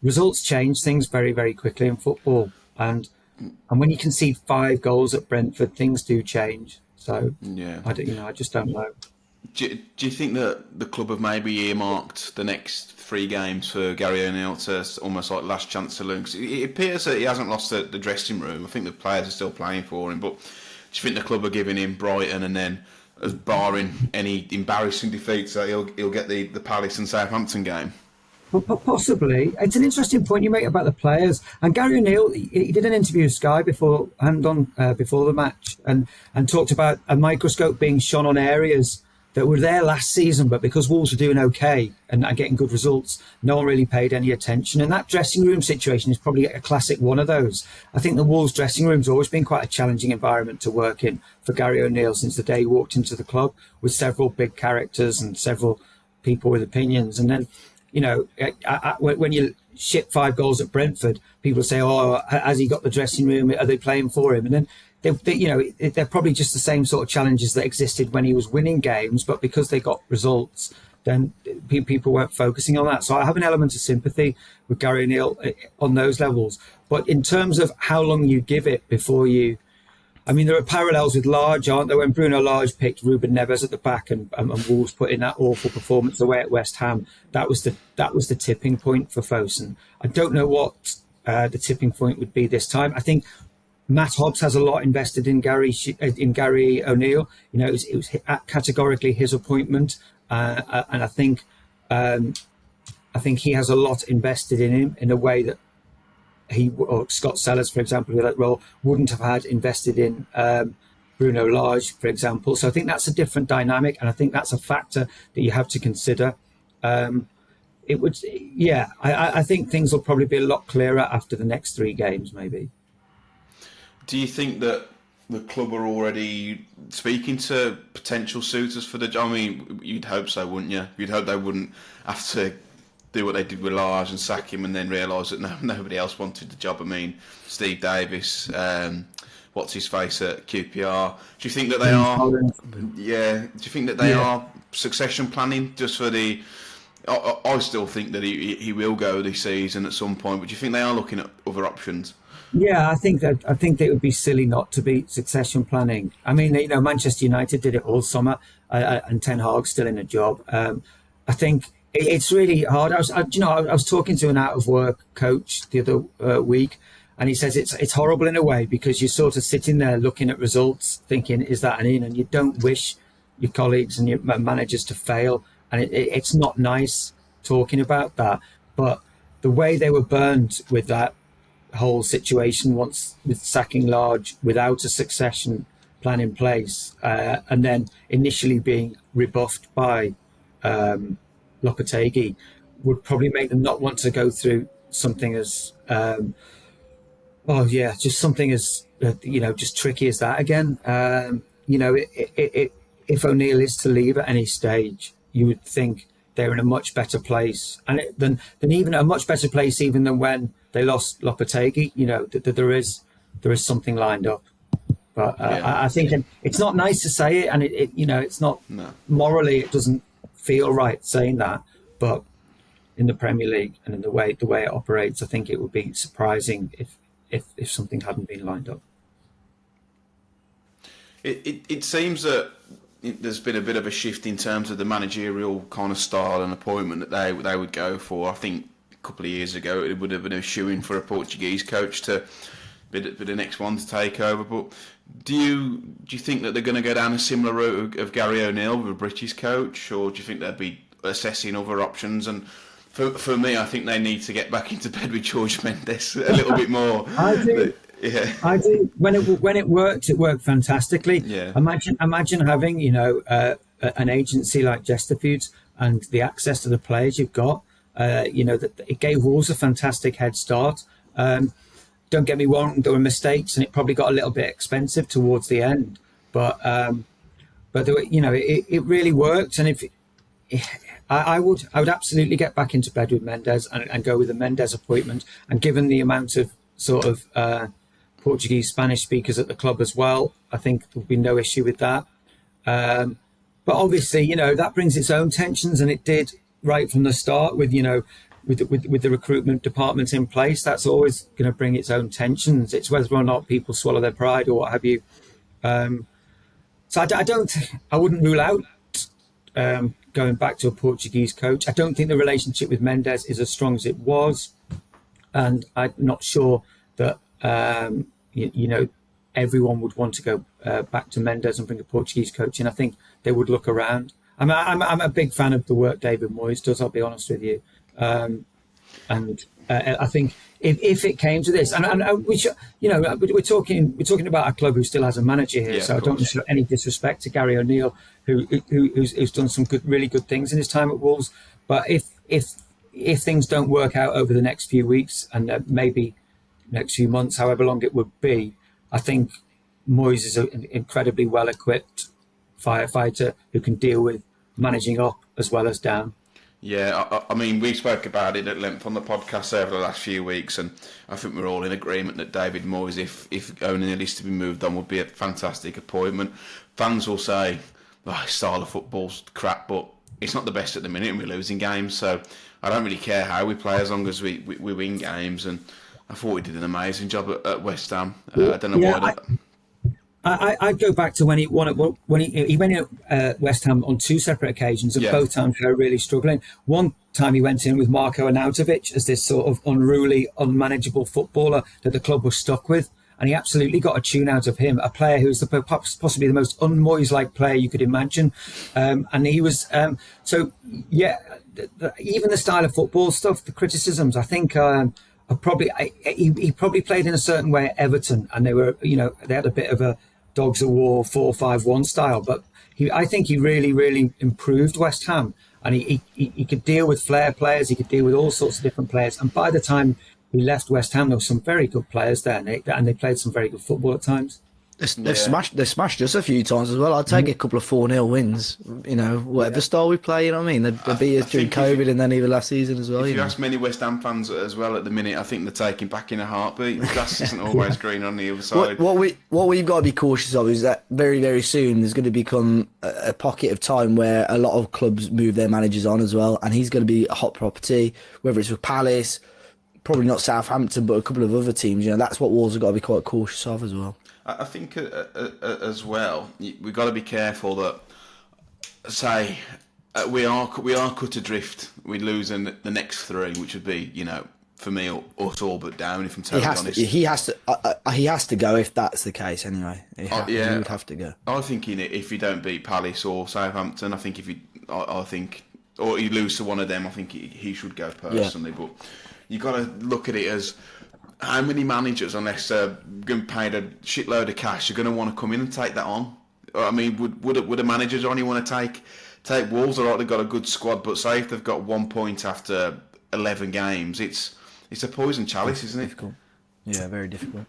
Speaker 3: Results change things very, very quickly in football, and when you concede 5 goals at Brentford, things do change. So yeah, I just don't know.
Speaker 1: Do you think that the club have maybe earmarked the next 3 games for Gary O'Neill to almost like last chance saloon? Because it appears that he hasn't lost the dressing room. I think the players are still playing for him, but do you think the club are giving him Brighton, and then, as barring any embarrassing defeats, that he'll get the Palace and Southampton game?
Speaker 3: Possibly. It's an interesting point you make about the players. And Gary O'Neill, he did an interview with Sky before the match, and talked about a microscope being shone on areas that were there last season, but because Wolves were doing okay and getting good results, no one really paid any attention. And that dressing room situation is probably a classic one of those. I think the Wolves dressing room's always been quite a challenging environment to work in for Gary O'Neill since the day he walked into the club, with several big characters and several people with opinions. And then, when you ship 5 goals at Brentford, people say, "Oh, has he got the dressing room? Are they playing for him?" And then they're probably just the same sort of challenges that existed when he was winning games, but because they got results, then people weren't focusing on that. So I have an element of sympathy with Gary O'Neill on those levels. But in terms of how long you give it before there are parallels with Lage, aren't there? When Bruno Lage picked Ruben Neves at the back and Wolves put in that awful performance away at West Ham, that was the tipping point for Fosun. I don't know what the tipping point would be this time. I think Matt Hobbs has a lot invested in Gary O'Neill. It was categorically his appointment, and I think he has a lot invested in him in a way that or Scott Sellers, for example, with that role, wouldn't have had invested in Bruno Lage, for example. So I think that's a different dynamic, and I think that's a factor that you have to consider. I think things will probably be a lot clearer after the next 3 games, maybe.
Speaker 1: Do you think that the club are already speaking to potential suitors for the job? I mean, you'd hope so, wouldn't you? You'd hope they wouldn't have to do what they did with Lage and sack him and then realise that nobody else wanted the job. I mean, Steve Davis, what's his face at QPR. Do you think that they are? Yeah. Do you think that they are succession planning just for the? I still think that he will go this season at some point. But do you think they are looking at other options?
Speaker 3: Yeah, I think it would be silly not to be succession planning. I mean, Manchester United did it all summer, and Ten Hag's still in a job. I think it's really hard. I was talking to an out of work coach the other week, and he says it's horrible in a way because you're sort of sitting there looking at results, thinking, is that an in? And you don't wish your colleagues and your managers to fail, and it's not nice talking about that. But the way they were burned with that whole situation, once with sacking Lage without a succession plan in place, and then initially being rebuffed by Lopetegui, would probably make them not want to go through something as just something as just tricky as that again. If O'Neill is to leave at any stage, you would think they're in a much better place, and than even a much better place even than when they lost Lopetegui. There is something lined up. But I think it's not nice to say it, and it's not morally, it doesn't feel right saying that. But in the Premier League and in the way it operates, I think it would be surprising if something hadn't been lined up.
Speaker 1: It seems that there's been a bit of a shift in terms of the managerial kind of style and appointment that they would go for. I think a couple of years ago it would have been a shoo-in for a Portuguese coach to be the next one to take over. But do you think that they're going to go down a similar route of Gary O'Neill with a British coach, or do you think they'll be assessing other options? And for me, I think they need to get back into bed with George Mendes a little bit more.
Speaker 3: I do.
Speaker 1: Yeah.
Speaker 3: I do. When it worked fantastically. Yeah. Imagine having an agency like Chesterfield's and the access to the players you've got. That it gave Wolves a fantastic head start. Don't get me wrong, there were mistakes, and it probably got a little bit expensive towards the end. But there were, it really worked. And I would absolutely get back into bed with Mendes and go with the Mendes appointment. And given the amount of sort of Portuguese, Spanish speakers at the club as well, I think there'll be no issue with that. But obviously, that brings its own tensions, and it did right from the start with the recruitment department in place. That's always going to bring its own tensions. It's whether or not people swallow their pride or what have you. So I wouldn't rule out going back to a Portuguese coach. I don't think the relationship with Mendes is as strong as it was, and I'm not sure that everyone would want to go back to Mendes and bring a Portuguese coach in. I think they would look around. I'm a big fan of the work David Moyes does, I'll be honest with you. I think if it came to this, and we're talking about a club who still has a manager here, so I don't want to show any disrespect to Gary O'Neill, who's done some really good things in his time at Wolves. But if things don't work out over the next few weeks and maybe next few months, however long it would be, I think Moyes is an incredibly well-equipped firefighter who can deal with managing up as well as down.
Speaker 1: Yeah, I mean, we spoke about it at length on the podcast over the last few weeks, and I think we're all in agreement that David Moyes, if O'Neill is to be moved on, would be a fantastic appointment. Fans will say, his style of football's crap, but it's not the best at the minute, and we're losing games, so I don't really care how we play as long as we win games, and I thought he did an amazing job at West Ham. I don't know why.
Speaker 3: I'd go back to when he went at West Ham on two separate occasions, and both times they were really struggling. One time he went in with Marko Arnautovic as this sort of unruly, unmanageable footballer that the club was stuck with, and he absolutely got a tune out of him, a player who's possibly the most un-Moyes-like player you could imagine. And he was even the style of football stuff, the criticisms, I think. He probably played in a certain way at Everton, and they were, they had a bit of a dogs of war 4-5-1 style, but I think he really, really improved West Ham, and he could deal with flair players, he could deal with all sorts of different players, and by the time he left West Ham, there were some very good players there, and they played some very good football at times.
Speaker 2: They've smashed us a few times as well. I'd take a couple of 4-0 wins, whatever style we play, you know what I mean? They beat us during COVID and then even last season as well.
Speaker 1: If you ask many West Ham fans as well at the minute, I think they're taking back in a heartbeat. The grass isn't always green on the other side.
Speaker 2: What we've got to be cautious of is that very, very soon there's going to become a pocket of time where a lot of clubs move their managers on as well, and he's going to be a hot property, whether it's with Palace, probably not Southampton, but a couple of other teams. That's what Wolves have got to be quite cautious of as well.
Speaker 1: I think as well, we've got to be careful that, say, we are cut adrift. We lose in the next three, which would be, for me, us all but down. If I'm totally honest,
Speaker 2: he has to go if that's the case. Anyway, he would have to go.
Speaker 1: I think if you don't beat Palace or Southampton, or you lose to one of them, I think he should go personally. Yeah. But you got to look at it as, how many managers, unless they're getting paid a shitload of cash, are going to want to come in and take that on? I mean, would a manager only want to take Wolves, all right, they've got a good squad, but say if they've got 1 point after 11 games, it's a poison chalice, isn't it?
Speaker 2: Difficult. Yeah, very difficult.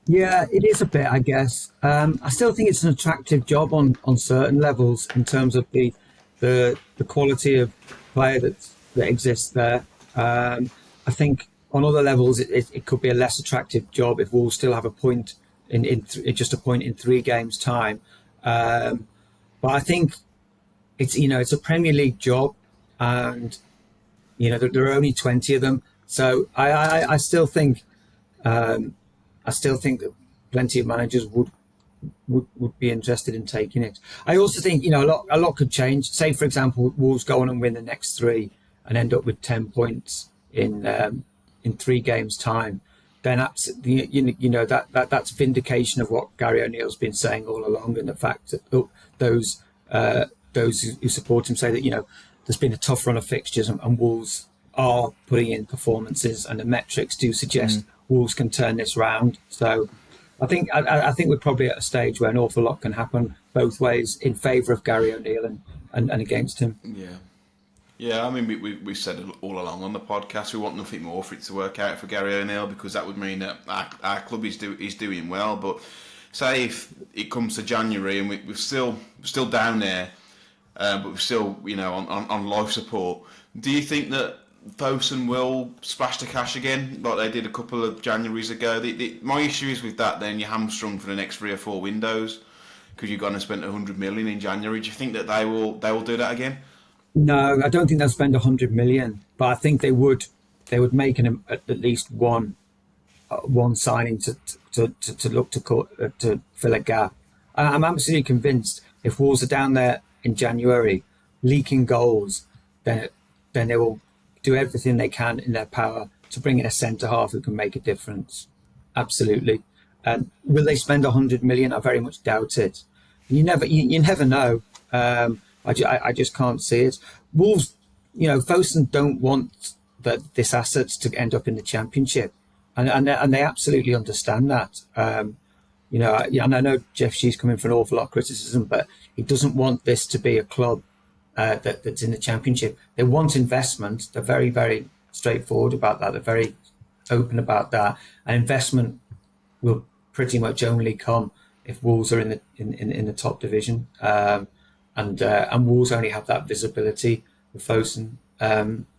Speaker 3: Yeah, it is a bit, I guess. I still think it's an attractive job on certain levels in terms of the quality of player that exists there. I think on other levels it could be a less attractive job if Wolves still have a point just a point in 3 games time. But I think it's a Premier League job, and there are only 20 of them. So I still think that plenty of managers would be interested in taking it. I also think a lot could change. Say for example, Wolves go on and win the next 3 and end up with 10 points in 3 games time. Then absolutely, that's vindication of what Gary O'Neill's been saying all along, and the fact that those who support him say that there's been a tough run of fixtures, and Wolves are putting in performances, and the metrics do suggest Wolves can turn this round. So I think we're probably at a stage where an awful lot can happen both ways, in favour of Gary O'Neill and against him.
Speaker 1: Yeah, I mean, we've said all along on the podcast we want nothing more for it to work out for Gary O'Neill, because that would mean that our club is doing well. But say if it comes to January and we're still down there, but we're still on life support, do you think that Fosun will splash the cash again like they did a couple of Januaries ago? My issue is with that, then you're hamstrung for the next 3 or 4 windows because you've gone and spent 100 million in January. Do you think that they will do that again?
Speaker 3: No, I don't think they'll spend 100 million, but I think they would make at least one signing to look to fill a gap. I'm absolutely convinced if Wolves are down there in January leaking goals, then they will do everything they can in their power to bring in a centre half who can make a difference. Absolutely. And will they spend 100 million? I very much doubt it. You never know. I just can't see it. Wolves, Fosun don't want this asset to end up in the Championship, and they absolutely understand that. And I know Jeff Shee's coming for an awful lot of criticism, but he doesn't want this to be a club that's in the Championship. They want investment. They're very, very straightforward about that. They're very open about that, and investment will pretty much only come if Wolves are in the top division. And Wolves only have that visibility with Fosun.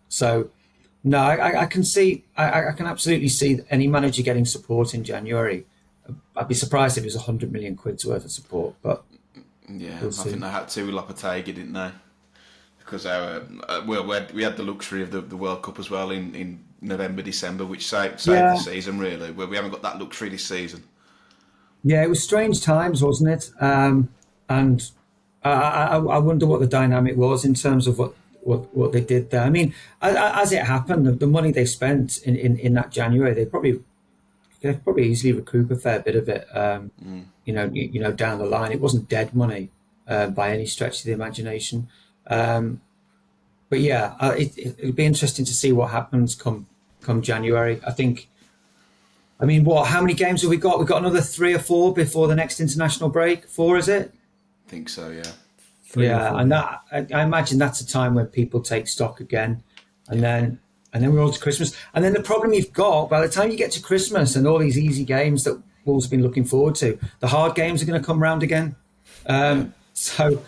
Speaker 3: So no, I can absolutely see any manager getting support in January. I'd be surprised if it was 100 million quid's worth of support, but
Speaker 1: yeah,
Speaker 3: we'll
Speaker 1: I think they had to with Lopetegui, didn't they? Because we had the luxury of the World Cup as well in November, December, which saved the season really. Where we haven't got that luxury this season. Yeah,
Speaker 3: it was strange times, wasn't it? And I wonder what the dynamic was in terms of what they did there. I mean, as it happened, the money they spent in that January, they probably easily recoup a fair bit of it. Down the line, it wasn't dead money by any stretch of the imagination. But yeah, it'll be interesting to see what happens come January. I mean, how many games have we got? We've got another 3 or 4 before the next international break. 4, is it?
Speaker 1: I think so, yeah.
Speaker 3: 3 or 4. And that I imagine that's a time when people take stock again, and then we're on to Christmas. And then the problem you've got, by the time you get to Christmas and all these easy games that Wolves have been looking forward to, the hard games are going to come round again. So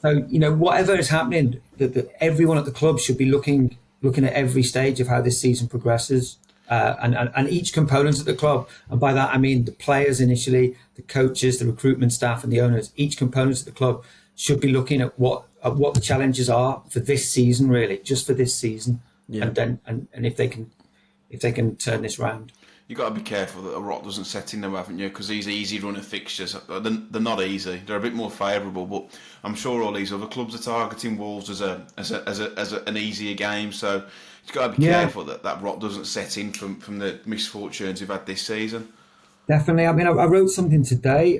Speaker 3: whatever is happening, that everyone at the club should be looking at every stage of how this season progresses, and each component of the club. And by that I mean the players initially, the coaches, the recruitment staff, and the owners. Each component of the club should be looking at what the challenges are for this season, really, just for this season. Yeah. And if they can turn this round.
Speaker 1: You've got to be careful that a rot doesn't set in them, haven't you? Because these easy run of fixtures, they're not easy. They're a bit more favourable, but I'm sure all these other clubs are targeting Wolves as an easier game. So you've got to be careful that rot doesn't set in from the misfortunes we've had this season.
Speaker 3: Definitely. I mean, I wrote something today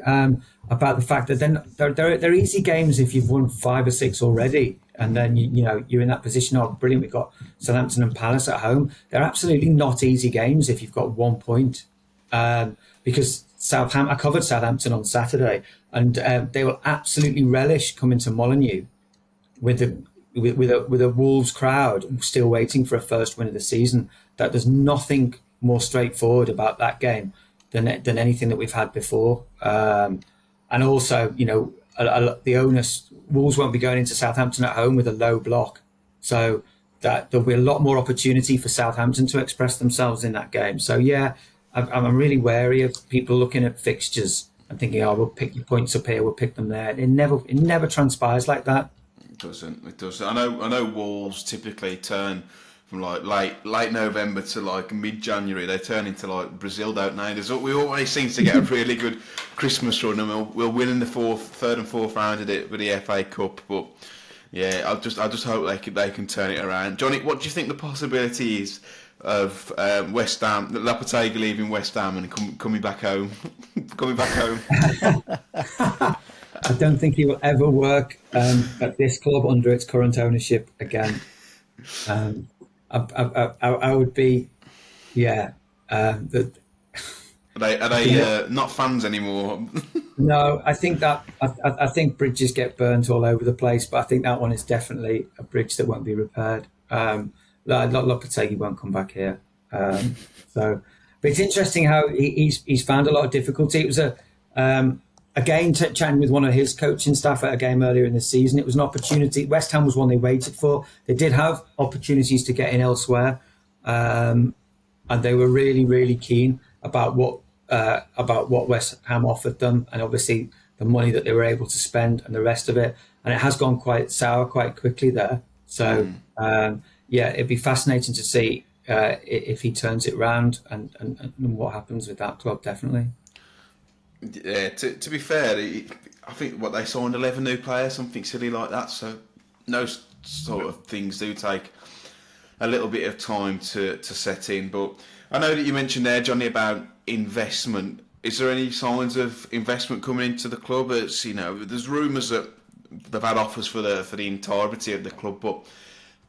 Speaker 3: about the fact that then they're easy games if you've won 5 or 6 already, and then you're in that position. Oh, brilliant! We've got Southampton and Palace at home. They're absolutely not easy games if you've got 1 point, because I covered Southampton on Saturday, and they will absolutely relish coming to Molineux with a Wolves crowd still waiting for a first win of the season, that there's nothing more straightforward about that game than anything that we've had before. And also, you know, the onus, Wolves won't be going into Southampton at home with a low block, so that there'll be a lot more opportunity for Southampton to express themselves in that game. So yeah, I'm really wary of people looking at fixtures and thinking, oh, we'll pick your points up here, we'll pick them there. It never transpires like that.
Speaker 1: It doesn't. I know Wolves typically turn from like late November to like mid-January. They turn into like Brazil, don't they? We always seem to get a really good Christmas run, and we'll win in the third and fourth round of it with the FA Cup. But yeah, I just hope they can turn it around. Johnny, what do you think the possibility is of West Ham, Lopetegui leaving West Ham and coming back home? Coming back home.
Speaker 3: I don't think he will ever work at this club under its current ownership again. I would be, yeah. Are
Speaker 1: they not fans anymore?
Speaker 3: No, I think that I think bridges get burnt all over the place, but I think that one is definitely a bridge that won't be repaired. Lopetegui won't come back here. But it's interesting how he's found a lot of difficulty. It was again, chatting with one of his coaching staff at a game earlier in the season, it was an opportunity. West Ham was one they waited for. They did have opportunities to get in elsewhere, and they were really, really keen about what West Ham offered them, and obviously the money that they were able to spend and the rest of it. And it has gone quite sour quite quickly there. So yeah, it'd be fascinating to see if he turns it around and what happens with that club. Definitely.
Speaker 1: Yeah, to be fair, I think they signed 11 new players, something silly like that. So those sort of things do take a little bit of time to set in. But I know that you mentioned there, Johnny, about investment. Is there any signs of investment coming into the club? It's, you know, there's rumours that they've had offers for the entirety of the club, but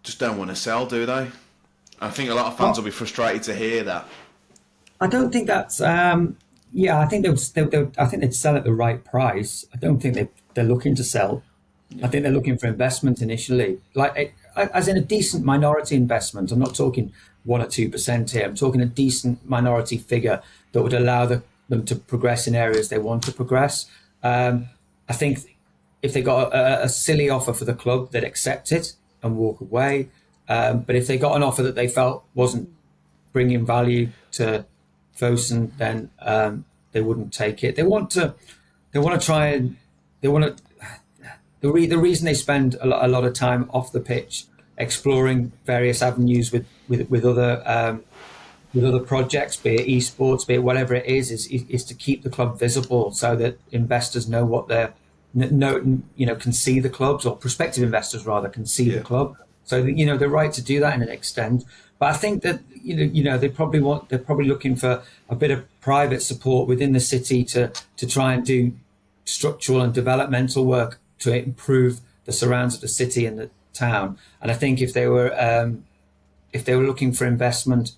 Speaker 1: just don't want to sell, do they? I think a lot of fans will be frustrated to hear that.
Speaker 3: I don't think that's. Yeah, I think they'd sell at the right price. I don't think they're looking to sell. Yeah. I think they're looking for investment initially, as in a decent minority investment. I'm not talking 1 or 2% here. I'm talking a decent minority figure that would allow them to progress in areas they want to progress. I think if they got a silly offer for the club, they'd accept it and walk away. But if they got an offer that they felt wasn't bringing value to Fosun, then they wouldn't take it. They want to try and the reason they spend a lot of time off the pitch exploring various avenues with other projects, be it esports, be it whatever it is to keep the club visible, so that investors know what can see the clubs, or prospective investors rather can see the club. So they're right to do that in an extent. But I think that they're probably looking for a bit of private support within the city to try and do structural and developmental work to improve the surrounds of the city and the town. And I think if they were looking for investment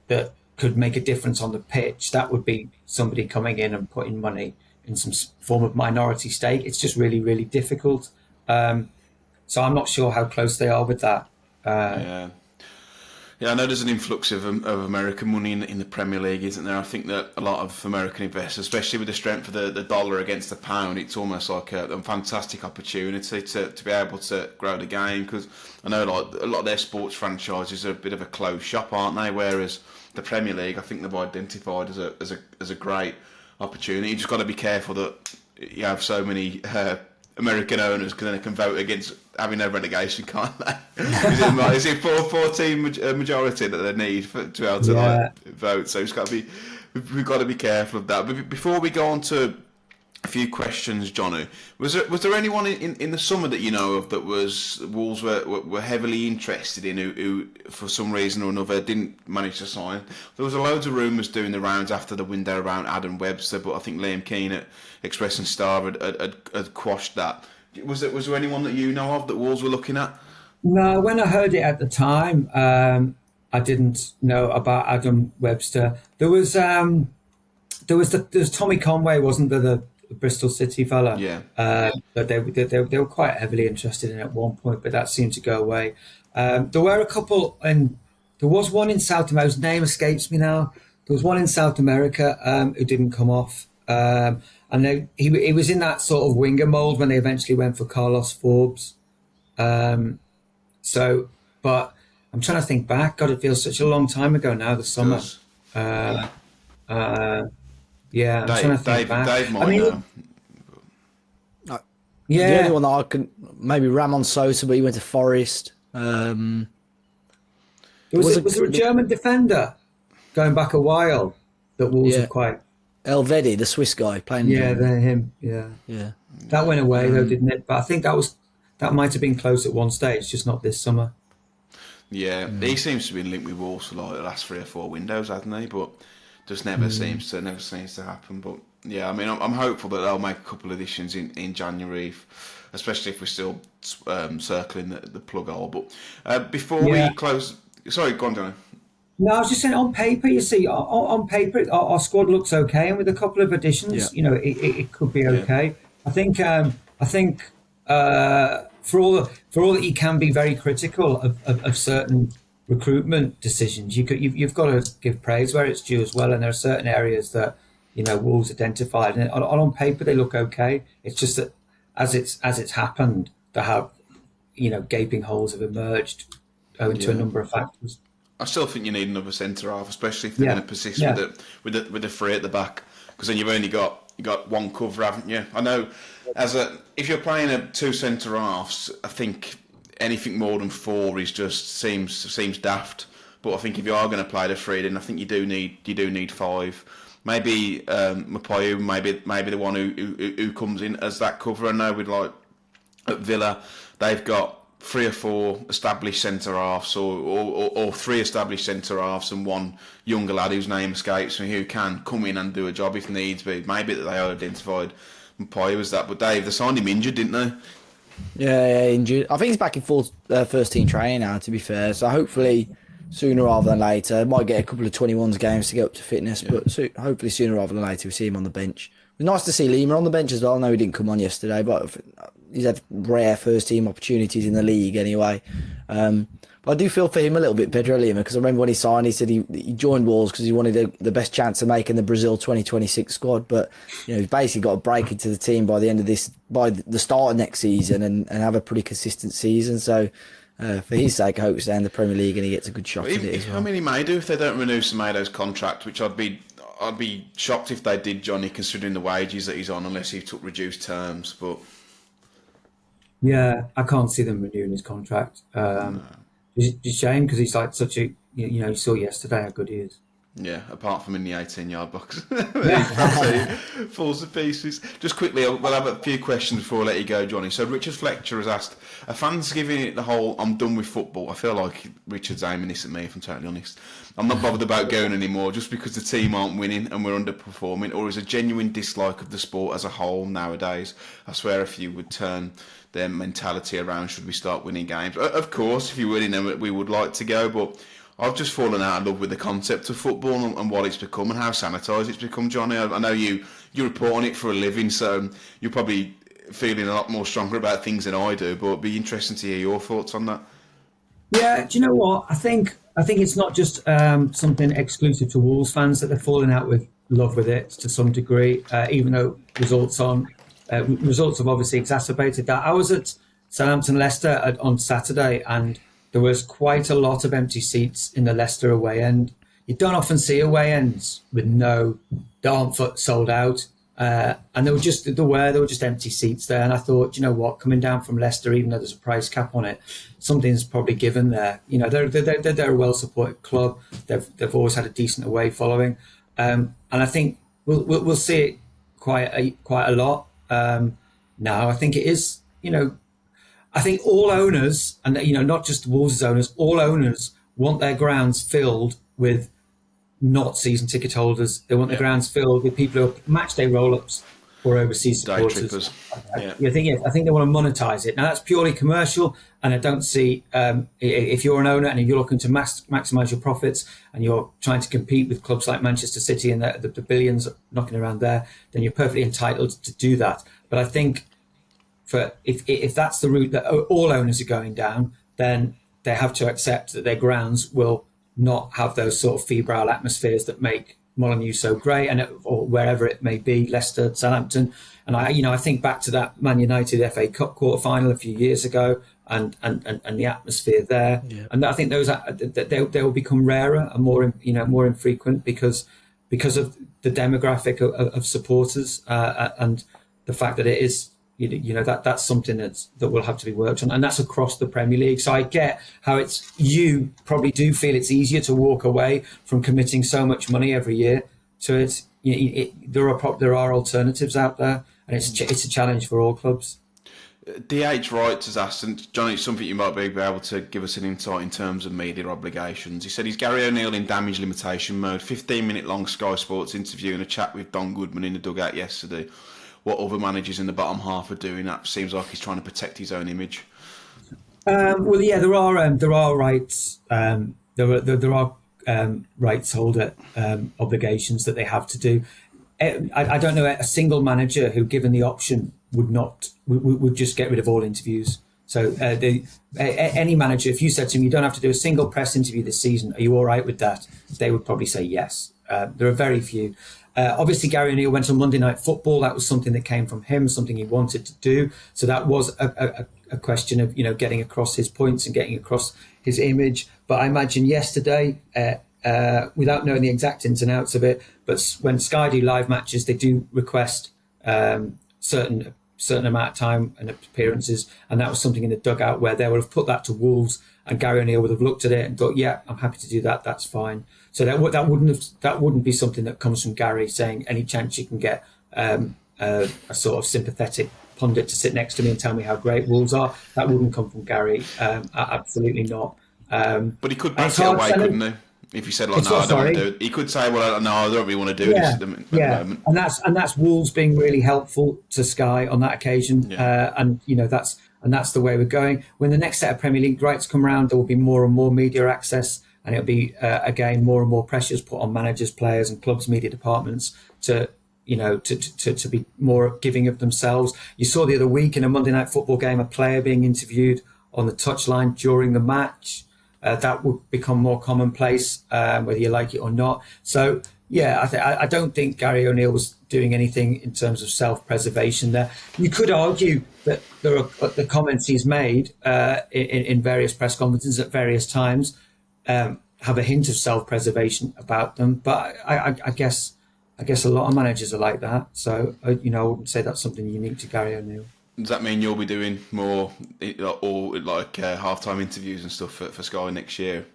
Speaker 3: that could make a difference on the pitch, that would be somebody coming in and putting money in some form of minority stake. It's just really, really difficult. So I'm not sure how close they are with that.
Speaker 1: Yeah, I know there's an influx of American money in the Premier League, isn't there? I think that a lot of American investors, especially with the strength of the dollar against the pound, it's almost like a fantastic opportunity to be able to grow the game, because I know like a lot of their sports franchises are a bit of a closed shop, aren't they? Whereas the Premier League, I think they've identified as a great opportunity. You just got to be careful that you have so many American owners, because then they can vote against having no relegation, can't they? Is it 4-team majority that they need to be able to vote? So we've got to be careful of that. But before we go on to a few questions, Johnny, was there anyone in the summer that you know of that Wolves were heavily interested in who for some reason or another didn't manage to sign? There was loads of rumours doing the rounds after the window around Adam Webster, but I think Liam Keane at Express and Star had quashed that. Was there anyone that you know of that Wolves were looking at?
Speaker 3: No, when I heard it at the time, I didn't know about Adam Webster. There was Tommy Conway, wasn't there? The Bristol City fella.
Speaker 1: Yeah.
Speaker 3: But they were quite heavily interested in it at one point, but that seemed to go away. There were a couple, and there was one in South America. His name escapes me now. There was one in South America who didn't come off. And he was in that sort of winger mould when they eventually went for Carlos Forbes. But I'm trying to think back. God, it feels such a long time ago now, the summer. Yeah, I'm trying to think back.
Speaker 1: Dave might know.
Speaker 2: The only one that I can, maybe Ramon Sosa, but he went to Forest.
Speaker 3: Was there a German defender going back a while that Wolves were quite...
Speaker 2: Elvedi, the Swiss guy playing.
Speaker 3: Yeah, him. Yeah. That went away though, didn't it? But I think that might have been close at one stage, just not this summer.
Speaker 1: Yeah, he seems to be linked with Wolves for like the last 3 or 4 windows, hasn't he? But just never seems to happen. But yeah, I mean, I'm hopeful that they'll make a couple of additions in January, especially if we're still circling the plug hole. But before we close, sorry, go on, Johnny.
Speaker 3: No, I was just saying, on paper, you see, on paper, our squad looks okay, and with a couple of additions, it could be okay. I think for all that you can be very critical of certain recruitment decisions, you've got to give praise where it's due as well. And there are certain areas that Wolves identified, and on paper they look okay. It's just that as it's happened, they have gaping holes have emerged owing to a number of factors.
Speaker 1: I still think you need another centre half, especially if they're going to persist with the three at the back, because then you've only got one cover, haven't you? I know if you're playing 2 centre halves, I think anything more than 4 is just seems daft. But I think if you are going to play the 3, then I think you do need 5. Maybe Mapoyu, maybe the one who comes in as that cover. I know with like at Villa, they've got 3 or 4 established centre halves, or 3 established centre halves, and one younger lad whose name escapes me who can come in and do a job if needs be. Maybe that they identified Mapoyu as that, but Dave, they signed him injured, didn't they?
Speaker 2: Yeah, injured. I think he's back in full first team training now, to be fair. So hopefully sooner rather than later, might get a couple of 21s games to get up to fitness, but hopefully sooner rather than later we see him on the bench. It was nice to see Lima on the bench as well. I know he didn't come on yesterday, but he's had rare first team opportunities in the league anyway. But I do feel for him a little bit, Pedro Lima, because I remember when he signed, he said he joined Wolves because he wanted the best chance of making the Brazil 2026 squad. But he's basically got to break into the team by the start of next season and have a pretty consistent season. So for his sake, I hope he's in the Premier League and he gets a good shot at it as well.
Speaker 1: I mean, he may do if they don't renew Semedo's contract, which I'd be shocked if they did, Johnny, considering the wages that he's on, unless he took reduced terms. But
Speaker 3: yeah, I can't see them renewing his contract. No. It's a shame because he's like such a you saw yesterday how good he is.
Speaker 1: Yeah, apart from in the 18-yard box. Falls to pieces. Just quickly, we'll have a few questions before I let you go, Johnny. So Richard Fletcher has asked, are fans giving it the whole, I'm done with football? I feel like Richard's aiming this at me, if I'm totally honest. I'm not bothered about going anymore just because the team aren't winning and we're underperforming, or is a genuine dislike of the sport as a whole nowadays? I swear if you would turn their mentality around, should we start winning games? Of course, if you're winning them, we would like to go, but I've just fallen out of love with the concept of football and what it's become and how sanitised it's become, Johnny. I know you report on it for a living, so you're probably feeling a lot more stronger about things than I do, but it'd be interesting to hear your thoughts on that.
Speaker 3: Yeah, do you know what? I think it's not just something exclusive to Wolves fans that they're falling out with love with it to some degree, even though results have obviously exacerbated that. I was at Southampton-Leicester on Saturday, and there was quite a lot of empty seats in the Leicester away end. You don't often see away ends with that aren't sold out. And there were just empty seats there. And I thought, you know what, coming down from Leicester, even though there's a price cap on it, something's probably given there. They're a well-supported club. They've always had a decent away following. And I think we'll see it quite a lot now. I think it is, I think all owners, and not just Wolves' owners, all owners want their grounds filled with not season ticket holders. They want the grounds filled with people who are match day roll-ups or overseas
Speaker 1: Day
Speaker 3: supporters.
Speaker 1: trippers. Yeah.
Speaker 3: I think they want to monetize it. Now that's purely commercial, and I don't see if you're an owner and if you're looking to maximize your profits and you're trying to compete with clubs like Manchester City and the billions knocking around there, then you're perfectly entitled to do that. But I think if that's the route that all owners are going down, then they have to accept that their grounds will not have those sort of febrile atmospheres that make Molineux so great, or wherever it may be, Leicester, Southampton. And I think back to that Man United FA Cup quarter final a few years ago, and the atmosphere there. Yeah. And I think they will become rarer and more infrequent because of the demographic of supporters and the fact that it is. That's something that will have to be worked on, and that's across the Premier League. So I get how you probably do feel it's easier to walk away from committing so much money every year to it. There are alternatives out there, and it's a challenge for all clubs.
Speaker 1: DH Wright has asked, and Johnny, it's something you might be able to give us an insight in terms of media obligations. He said he's Gary O'Neill in damage limitation mode. 15-minute long Sky Sports interview and a chat with Don Goodman in the dugout yesterday. What other managers in the bottom half are doing, that seems like he's trying to protect his own image.
Speaker 3: Well, yeah, there are rights. There are rights holder obligations that they have to do. I don't know a single manager who, given the option, would just get rid of all interviews. So any manager, if you said to him, you don't have to do a single press interview this season, are you all right with that? They would probably say yes. There are very few. Obviously, Gary O'Neill went on Monday Night Football. That was something that came from him, something he wanted to do. So that was a question of getting across his points and getting across his image. But I imagine yesterday, without knowing the exact ins and outs of it, but when Sky do live matches, they do request certain amount of time and appearances, and that was something in the dugout where they would have put that to Wolves, and Gary O'Neill would have looked at it and thought, yeah, I'm happy to do that. That's fine. So that wouldn't be something that comes from Gary saying, any chance you can get a sort of sympathetic pundit to sit next to me and tell me how great Wolves are. That wouldn't come from Gary. Absolutely not.
Speaker 1: But he could back it away, couldn't he? If he said, like, no, I don't want to do it. He could say, well, no, I don't really want to do this at the moment.
Speaker 3: And that's Wolves being really helpful to Sky on that occasion.
Speaker 1: Yeah.
Speaker 3: And that's the way we're going. When the next set of Premier League rights come around, there will be more and more media access, and it'll be again more and more pressures put on managers, players, and clubs' media departments to be more giving of themselves. You saw the other week in a Monday Night Football game a player being interviewed on the touchline during the match. That would become more commonplace, whether you like it or not. So, yeah, I don't think Gary O'Neill was doing anything in terms of self-preservation there. You could argue that there are the comments he's made in various press conferences at various times have a hint of self-preservation about them. But I guess a lot of managers are like that. So, I wouldn't say that's something unique to Gary O'Neill.
Speaker 1: Does that mean you'll be doing more half-time interviews and stuff for Sky next year?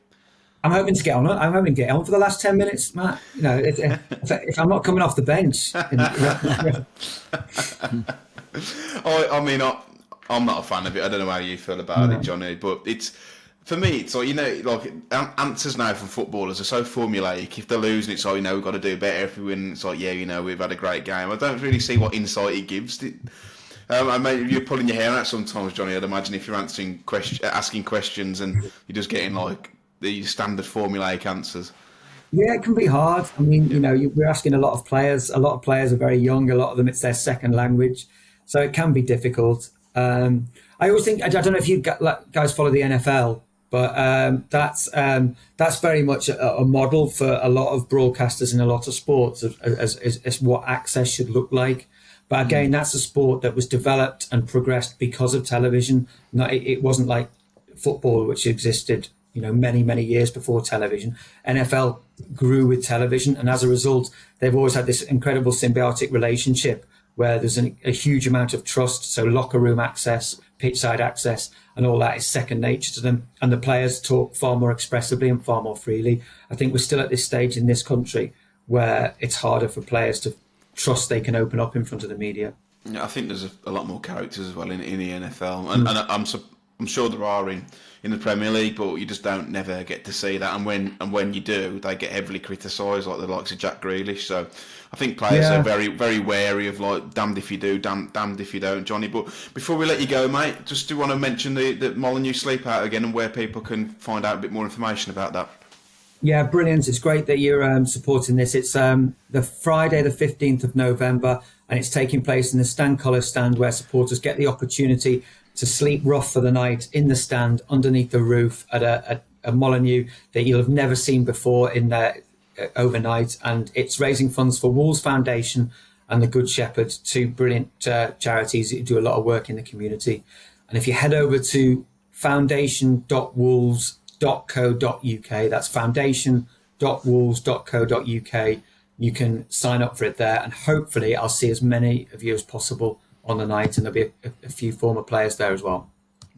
Speaker 3: I'm hoping to get on. I'm hoping to get on for the last 10 minutes, Matt. If I'm not coming off the bench.
Speaker 1: I'm not a fan of it. I don't know how you feel about it, Johnny, but for me, it's like, answers now from footballers are so formulaic. If they're losing, it's like, we've got to do better. If we win, it's like, we've had a great game. I don't really see what insight it gives. You're pulling your hair out sometimes, Johnny. I'd imagine if you're asking questions and you're just getting like the standard formulaic answers.
Speaker 3: Yeah, it can be hard. I mean, we're asking a lot of players. A lot of players are very young. A lot of them, it's their second language, so it can be difficult. I always think, I don't know if you guys follow the NFL, but that's very much a model for a lot of broadcasters in a lot of sports as what access should look like. But again, that's a sport that was developed and progressed because of television. It wasn't like football, which existed, many, many years before television. NFL grew with television, and as a result, they've always had this incredible symbiotic relationship where there's a huge amount of trust. So locker room access, pitchside access, and all that is second nature to them. And the players talk far more expressively and far more freely. I think we're still at this stage in this country where it's harder for players to trust they can open up in front of the media.
Speaker 1: Yeah, I think there's a lot more characters as well in the NFL, and I'm sure there are in the Premier League, but you just don't never get to see that. And when you do, they get heavily criticised, like the likes of Jack Grealish. So I think players are very, very wary of, like, damned if you do, damned if you don't, Johnny. But before we let you go, mate, just do want to mention the Molineux Sleep Out again and where people can find out a bit more information about that.
Speaker 3: Yeah, brilliant. It's great that you're supporting this. It's the Friday, the 15th of November, and it's taking place in the Stand Colour stand, where supporters get the opportunity to sleep rough for the night in the stand underneath the roof at a Molineux that you'll have never seen before in there overnight. And it's raising funds for Wolves Foundation and the Good Shepherd, two brilliant charities that do a lot of work in the community. And if you head over to foundation.wolves.co.uk, that's foundation.wolves.co.uk, you can sign up for it there, and hopefully I'll see as many of you as possible on the night, and there'll be a few former players there as well.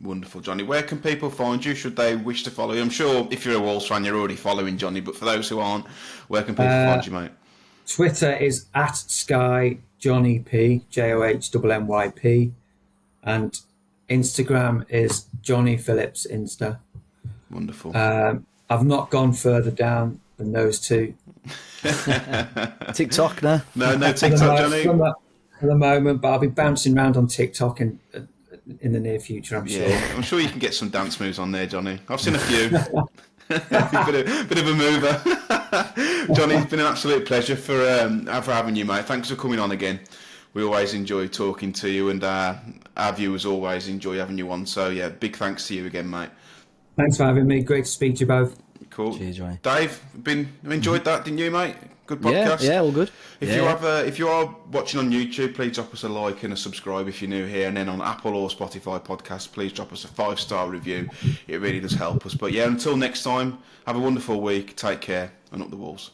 Speaker 1: Wonderful, Johnny. Where can people find you should they wish to follow you? I'm sure if you're a Wolves fan, you're already following Johnny, but for those who aren't, where can people find you, mate?
Speaker 3: Twitter is @SkyJohnnyP, JOHNNYP, and Instagram is Johnny Phillips Insta.
Speaker 1: Wonderful.
Speaker 3: I've not gone further down than those two.
Speaker 2: TikTok, no?
Speaker 1: No TikTok, Johnny.
Speaker 3: At the moment, but I'll be bouncing around on TikTok in the near future, I'm sure.
Speaker 1: Yeah, I'm sure you can get some dance moves on there, Johnny. I've seen a few. bit of a mover. Johnny, it's been an absolute pleasure for having you, mate. Thanks for coming on again. We always enjoy talking to you, and our viewers always enjoy having you on. So, yeah, big thanks to you again, mate.
Speaker 3: Thanks for having me. Great to speak to you both.
Speaker 1: Cool.
Speaker 2: Cheers, Johnny.
Speaker 1: Dave, enjoyed that, didn't you, mate? Good podcast.
Speaker 2: Yeah, all good.
Speaker 1: If you are watching on YouTube, please drop us a like and a subscribe if you're new here, and then on Apple or Spotify podcasts, please drop us a 5-star review. It really does help us. But yeah, until next time, have a wonderful week. Take care, and up the Wolves.